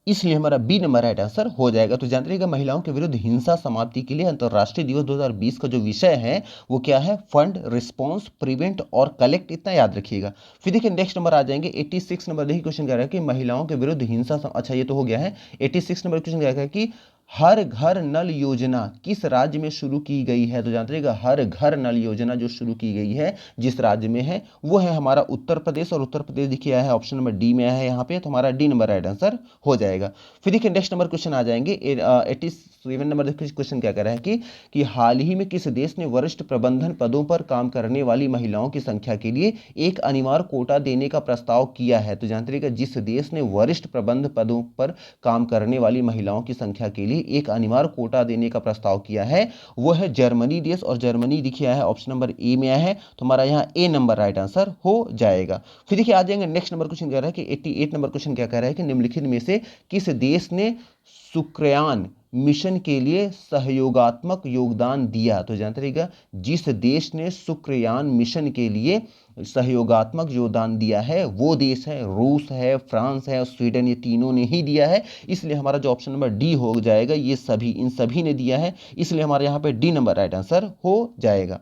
इसलिए हमारा बी नंबर राइट आंसर हो जाएगा। तो जानते रहिएगा महिलाओं के विरुद्ध हिंसा समाप्ति के लिए अंतर्राष्ट्रीय दिवस 2020 का जो विषय है वो क्या है, फंड रिस्पॉन्स प्रिवेंट और कलेक्ट, इतना याद रखिएगा। फिर देखिए नेक्स्ट नंबर आ जाएंगे 86 नंबर। देखिए क्वेश्चन कह रहा है कि महिलाओं के विरुद्ध हिंसा अच्छा ये तो हो गया है। 86 नंबर क्वेश्चन कह रहा है कि हर घर नल योजना किस राज्य में शुरू की गई है। तो जानते रहिएगा हर घर नल योजना जो शुरू की गई है जिस राज्य में है वो है हमारा उत्तर प्रदेश, और उत्तर प्रदेश देखिए आया है ऑप्शन नंबर डी में आया है यहाँ पे, तो हमारा डी नंबर राइट आंसर हो जाएगा। फिर देखिए नेक्स्ट नंबर क्वेश्चन आ जाएंगे 87 नंबर। देखिए क्वेश्चन क्या कह रहा है कि हाल ही में किस देश ने वरिष्ठ प्रबंधन पदों पर काम करने वाली महिलाओं की संख्या के लिए एक अनिवार्य कोटा देने का प्रस्ताव किया है। तो जानते रहिएगा जिस देश ने वरिष्ठ प्रबंधन पदों पर काम करने वाली महिलाओं की संख्या के लिए एक अनिवार्य कोटा देने का प्रस्ताव किया है वो है जर्मनी देश, और जर्मनी देखिए आया है ऑप्शन नंबर ए में आया है, तो हमारा यहाँ ए नंबर राइट आंसर हो जाएगा। फिर देखिए आ जाएंगे नेक्स्ट नंबर क्वेश्चन कह रहा है कि 88 नंबर क्वेश्चन क्या कह रहा है कि निम्नलिखित में से किस देश ने शुक्रयान मिशन के लिए सहयोगात्मक योगदान दिया। तो जानते रहिएगा जिस देश ने शुक्रयान मिशन के लिए सहयोगात्मक योगदान दिया है वो देश है रूस है, फ्रांस है और स्वीडन, ये तीनों ने ही दिया है, इसलिए हमारा जो ऑप्शन नंबर डी हो जाएगा ये सभी इन सभी ने दिया है, इसलिए हमारे यहाँ पे डी नंबर राइट आंसर हो जाएगा।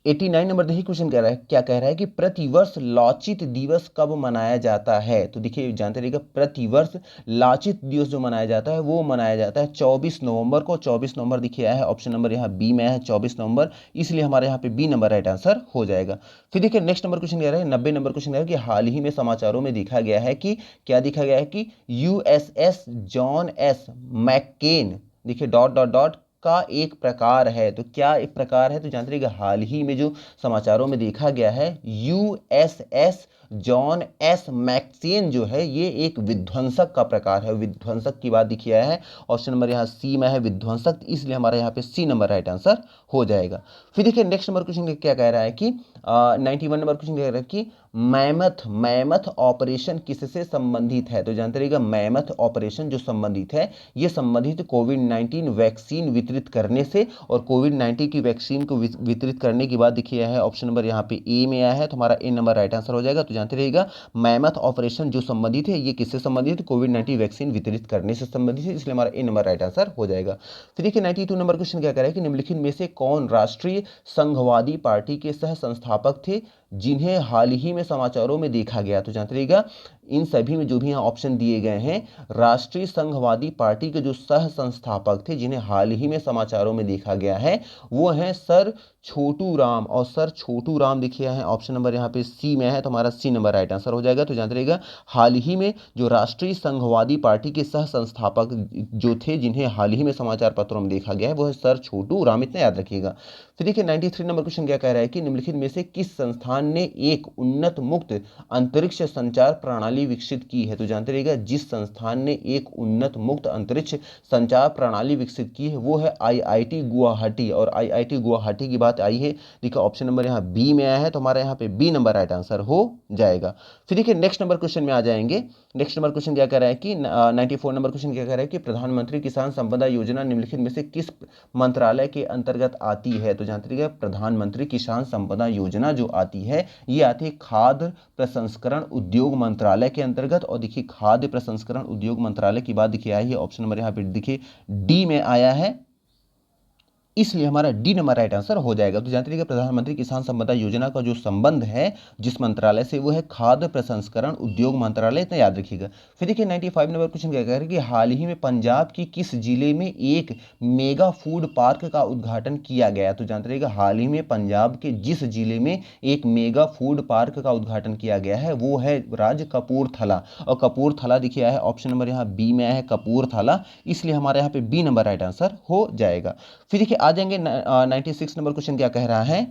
89 नंबर देखिए क्वेश्चन कह रहा है क्या कह रहा है कि प्रतिवर्ष लाचित दिवस कब मनाया जाता है। तो देखिए जानते रहिएगा प्रतिवर्ष लाचित दिवस जो मनाया जाता है वो मनाया जाता है 24 नवंबर को। 24 नवंबर देखिए आया है ऑप्शन नंबर यहाँ बी में है 24 नवंबर, इसलिए हमारे यहाँ पे बी नंबर राइट आंसर हो जाएगा। फिर देखिए नेक्स्ट नंबर क्वेश्चन कह रहा है 90 नंबर क्वेश्चन कह रहा है कि हाल ही में समाचारों में देखा गया है कि क्या देखा गया है कि यूएसएस जॉन एस मैक्केन देखिए डॉट डॉट डॉट का एक प्रकार है। तो क्या एक प्रकार है, तो जानते रहिएगा हाल ही में जो समाचारों में देखा गया है यूएसएस जॉन एस मैक्सेन जो है ये एक विध्वंसक का प्रकार है। विध्वंसक की बात दिखी है ऑप्शन नंबर यहाँ सी में है विध्वंसक, इसलिए हमारा यहाँ पे सी नंबर राइट आंसर हो जाएगा। फिर देखिए नेक्स्ट नंबर क्वेश्चन क्या कह रहा है कि 91 नंबर क्वेश्चन कह रहा है कि मैमथ ऑपरेशन किससे संबंधित है। तो जानते रहिएगा मैमथ ऑपरेशन जो संबंधित है ये संबंधित कोविड-19 वैक्सीन वितरित करने से, और कोविड-19 की वैक्सीन को वितरित करने की बात देखिए है ऑप्शन नंबर यहाँ पे ए में आया है, तो हमारा ए नंबर राइट आंसर हो जाएगा। तो जानते रहिएगा मैमथ ऑपरेशन जो संबंधित है ये किससे संबंधित है, कोविड-19 वैक्सीन वितरित करने से संबंधित है, इसलिए हमारा ए नंबर राइट आंसर हो जाएगा। फिर देखिए 92 नंबर क्वेश्चन क्या कह रहा है कि निम्नलिखित में से कौन राष्ट्रीय संघवादी पार्टी के सह संस्थापक थे जिन्हें हाल ही में समाचारों में देखा गया। तो जानते रहिएगा इन सभी में जो भी यहाँ ऑप्शन दिए गए हैं राष्ट्रीय संघवादी पार्टी के जो सह संस्थापक थे जिन्हें हाल ही में समाचारों में देखा गया है वो हैं सर छोटू राम, और सर छोटू राम देखिए है ऑप्शन नंबर यहाँ पे सी में है, तो हमारा सी नंबर राइट आंसर हो जाएगा। तो जानते रहिएगा हाल ही में जो राष्ट्रीय संघवादी पार्टी के सह संस्थापक जो थे जिन्हें हाल ही में समाचार पत्रों में देखा गया है वो है सर छोटू राम, इतना याद रखिएगा। फिर देखिए 93 नंबर क्वेश्चन क्या कह रहा है कि निम्नलिखित में से किस संस्थान ने एक उन्नत मुक्त अंतरिक्ष संचार प्रणाली विकसित की है। तो जानते रहिएगा जिस संस्थान ने एक उन्नत मुक्त अंतरिक्ष संचार प्रणाली विकसित की है वो है आईआईटी गुवाहाटी, और आईआईटी गुवाहाटी की बात आई है देखिए ऑप्शन नंबर यहाँ बी में आया है, तो हमारा यहाँ पे बी नंबर राइट आंसर हो जाएगा। फिर देखिए नेक्स्ट नंबर क्वेश्चन में आ जाएंगे। नेक्स्ट नंबर क्वेश्चन क्या कह रहा है कि 94 नंबर क्वेश्चन क्या कह रहा है कि प्रधानमंत्री किसान संपदा योजना निम्नलिखित में से किस मंत्रालय के अंतर्गत आती है। तो जानते रहिएगा प्रधानमंत्री किसान संपदा योजना जो आती है ये आती है खाद्य प्रसंस्करण उद्योग मंत्रालय के अंतर्गत, और देखिए खाद्य प्रसंस्करण उद्योग मंत्रालय की बात देखिए आई है ऑप्शन नंबर यहाँ पे देखिए डी में आया है, इसलिए हमारा डी नंबर राइट आंसर हो जाएगा। तो जानते रहिएगा प्रधानमंत्री किसान संपदा योजना का जो संबंध है जिस मंत्रालय से वो है खाद्य प्रसंस्करण उद्योग मंत्रालय, इतना याद रखिएगा। फिर देखिए 95 नंबर क्वेश्चन क्या कह रहा है कि हाल ही में पंजाब की किस जिले में एक मेगा फूड पार्क का उद्घाटन किया गया। तो जानते रहिएगा हाल ही में पंजाब के जिस जिले में एक मेगा फूड पार्क का उद्घाटन किया गया है वो है राज्य कपूरथला, और कपूरथला देखिए आया है ऑप्शन नंबर यहाँ बी में आया है कपूरथला, इसलिए हमारे यहाँ पे बी नंबर राइट आंसर हो जाएगा। फिर देखिए आ जाएंगे 96 नंबर क्वेश्चन क्या कह रहा है,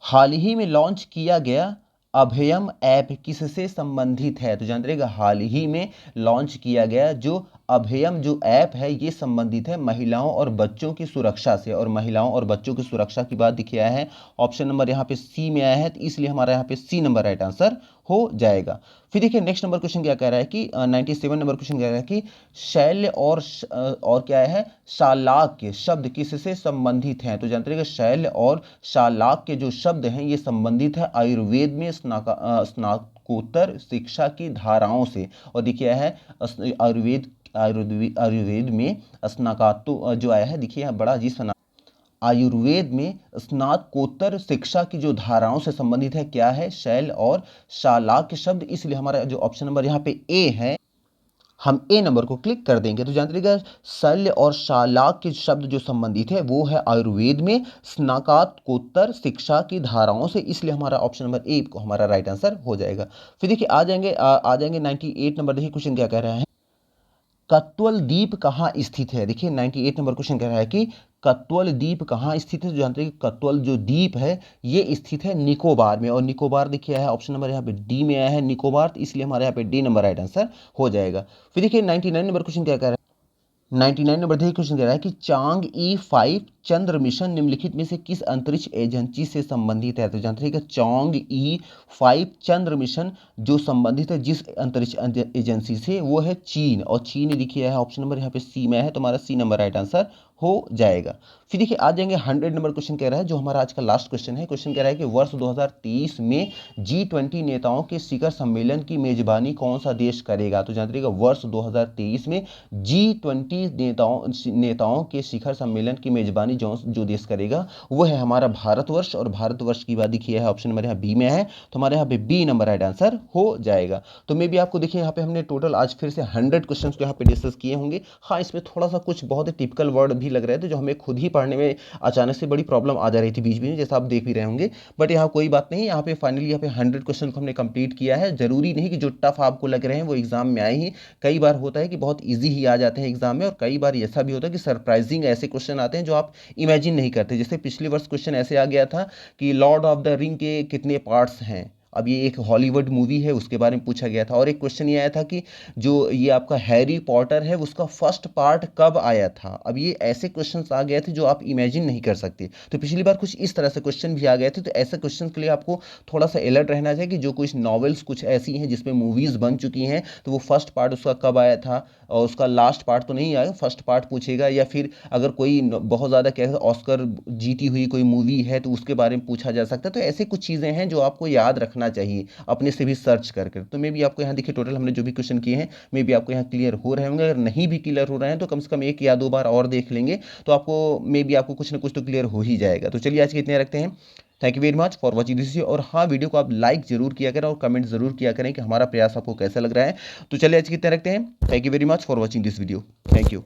हाल ही में लॉन्च किया गया अभयम ऐप किससे संबंधित है? तो जान रहिएगा हाल ही में लॉन्च किया गया जो अभयम जो ऐप है ये संबंधित है महिलाओं और बच्चों की सुरक्षा से, और महिलाओं और बच्चों की सुरक्षा की बात देखिए आया है ऑप्शन नंबर यहाँ पे सी में आया है, तो इसलिए हमारा यहाँ पे सी नंबर राइट आंसर हो जाएगा। फिर देखिए नेक्स्ट नंबर क्वेश्चन क्या कह रहा है कि 97 नंबर क्वेश्चन कह रहा है कि शैल्य और क्या है शालाक्य शब्द किससे संबंधित हैं? तो जानते रहिएगा शैल्य और शालाक्य जो शब्द हैं ये संबंधित है आयुर्वेद में स्नातकोत्तर शिक्षा की धाराओं से। और देखिए है आयुर्वेद में स्नातको जो आया है, देखिए बड़ा अजीब सा आयुर्वेद में स्नातकोत्तर शिक्षा की जो धाराओं से संबंधित है क्या है शैल और शालाक्य शब्द, इसलिए हमारा जो ऑप्शन नंबर यहाँ पे ए है हम ए नंबर को क्लिक कर देंगे। तो जानते रहिएगा शल्य और शालाक्य शब्द जो संबंधित है वो है आयुर्वेद में स्नातकोत्तर शिक्षा की धाराओं से, इसलिए हमारा ऑप्शन नंबर ए को हमारा राइट आंसर हो जाएगा। फिर देखिए आ जाएंगे 98 नंबर, देखिए क्वेश्चन क्या कह रहा है कत्वल द्वीप कहाँ स्थित है? देखिए 98 नंबर क्वेश्चन कह रहा है कि कत्वल द्वीप कहाँ स्थित है? तो जानते हैं कि कत्वल जो द्वीप है ये स्थित है निकोबार में, और निकोबार देखिए है ऑप्शन नंबर यहाँ पे डी में आया है निकोबार, तो इसलिए हमारे यहाँ पे डी नंबर राइट आंसर हो जाएगा। फिर देखिए 99 नंबर क्वेश्चन क्या कह रहा है 99 नंबर देखिए क्वेश्चन कह रहा है कि चांग E5 चंद्र मिशन निम्नलिखित में से किस अंतरिक्ष एजेंसी से संबंधित है? तो जानते हैं कि चांग E5 चंद्र मिशन जो संबंधित है जिस अंतरिक्ष एजेंसी से वो है चीन, और चीन लिखी है ऑप्शन नंबर यहाँ पे सी में है, तो हमारा सी नंबर राइट आंसर हो जाएगा। फिर देखिए आ जाएंगे 100 नंबर क्वेश्चन कह रहा है जो हमारा आज का लास्ट क्वेश्चन है। क्वेश्चन कह रहा है कि वर्ष 2023 में G20 नेताओं के शिखर सम्मेलन की मेजबानी कौन सा देश करेगा? तो जानते रहिएगा वर्ष 2023 में G20 नेताओं के शिखर सम्मेलन की मेजबानी जो देश करेगा वो है हमारा भारतवर्ष, और भारतवर्ष की बात देखिए है ऑप्शन नंबर यहाँ बी में है, तो हमारे यहाँ पे बी नंबर राइट आंसर हो जाएगा। तो मे भी आपको देखिए यहाँ पे हमने टोटल आज फिर से 100 क्वेश्चन को यहाँ पे डिस्कस किए होंगे। हाँ इसमें थोड़ा सा कुछ बहुत ही टिपिकल वर्ड भी लग रहे थे जो हमें खुद ही पढ़ने में अचानक से बड़ी प्रॉब्लम आ जा रही थी बीच में, जैसा आप देख भी रहे होंगे, बट यहाँ कोई बात नहीं, यहाँ पे फाइनली यहाँ पे 100 क्वेश्चन को हमने कंप्लीट किया है। जरूरी नहीं कि जो टफ आपको लग रहे हैं वो एग्जाम में आए ही, कई बार होता है कि बहुत ईजी ही आ जाते हैं एग्जाम में, और कई बार ऐसा भी होता है कि सरप्राइजिंग ऐसे क्वेश्चन आते हैं जो आप इमेजिन नहीं करते। जैसे पिछले वर्ष क्वेश्चन ऐसे आ गया था कि लॉर्ड ऑफ द रिंग के कितने पार्ट्स हैं, अब ये एक हॉलीवुड मूवी है उसके बारे में पूछा गया था। और एक क्वेश्चन ये आया था कि जो ये आपका हैरी पॉटर है उसका फर्स्ट पार्ट कब आया था। अब ये ऐसे क्वेश्चंस आ गए थे जो आप इमेजिन नहीं कर सकते, तो पिछली बार कुछ इस तरह से क्वेश्चन भी आ गए थे। तो ऐसे क्वेश्चन के लिए आपको थोड़ा सा अलर्ट रहना चाहिए कि जो कुछ नॉवेल्स कुछ ऐसी हैं जिसमें मूवीज़ बन चुकी हैं तो वो फर्स्ट पार्ट उसका कब आया था, और उसका लास्ट पार्ट तो नहीं आएगा, फर्स्ट पार्ट पूछेगा। या फिर अगर कोई बहुत ज़्यादा क्या ऑस्कर जीती हुई कोई मूवी है तो उसके बारे में पूछा जा सकता है। तो ऐसे कुछ चीज़ें हैं जो आपको याद रखना चाहिए अपने से भी सर्च करके। तो मे भी आपको यहाँ देखिए टोटल हमने जो भी क्वेश्चन किए हैं मे भी आपको यहाँ क्लियर हो रहे होंगे, अगर नहीं भी क्लियर हो रहे हैं तो कम से कम एक या दो बार और देख लेंगे तो आपको मे भी आपको कुछ ना कुछ तो क्लियर हो ही जाएगा। तो चलिए आज के इतने रखते हैं। Thank you very much for watching this video, और हाँ वीडियो को आप लाइक जरूर किया करें और कमेंट जरूर किया करें कि हमारा प्रयास आपको कैसा लग रहा है। तो चलिए आज के इतने रखते हैं। Thank you very much for watching this video. Thank you.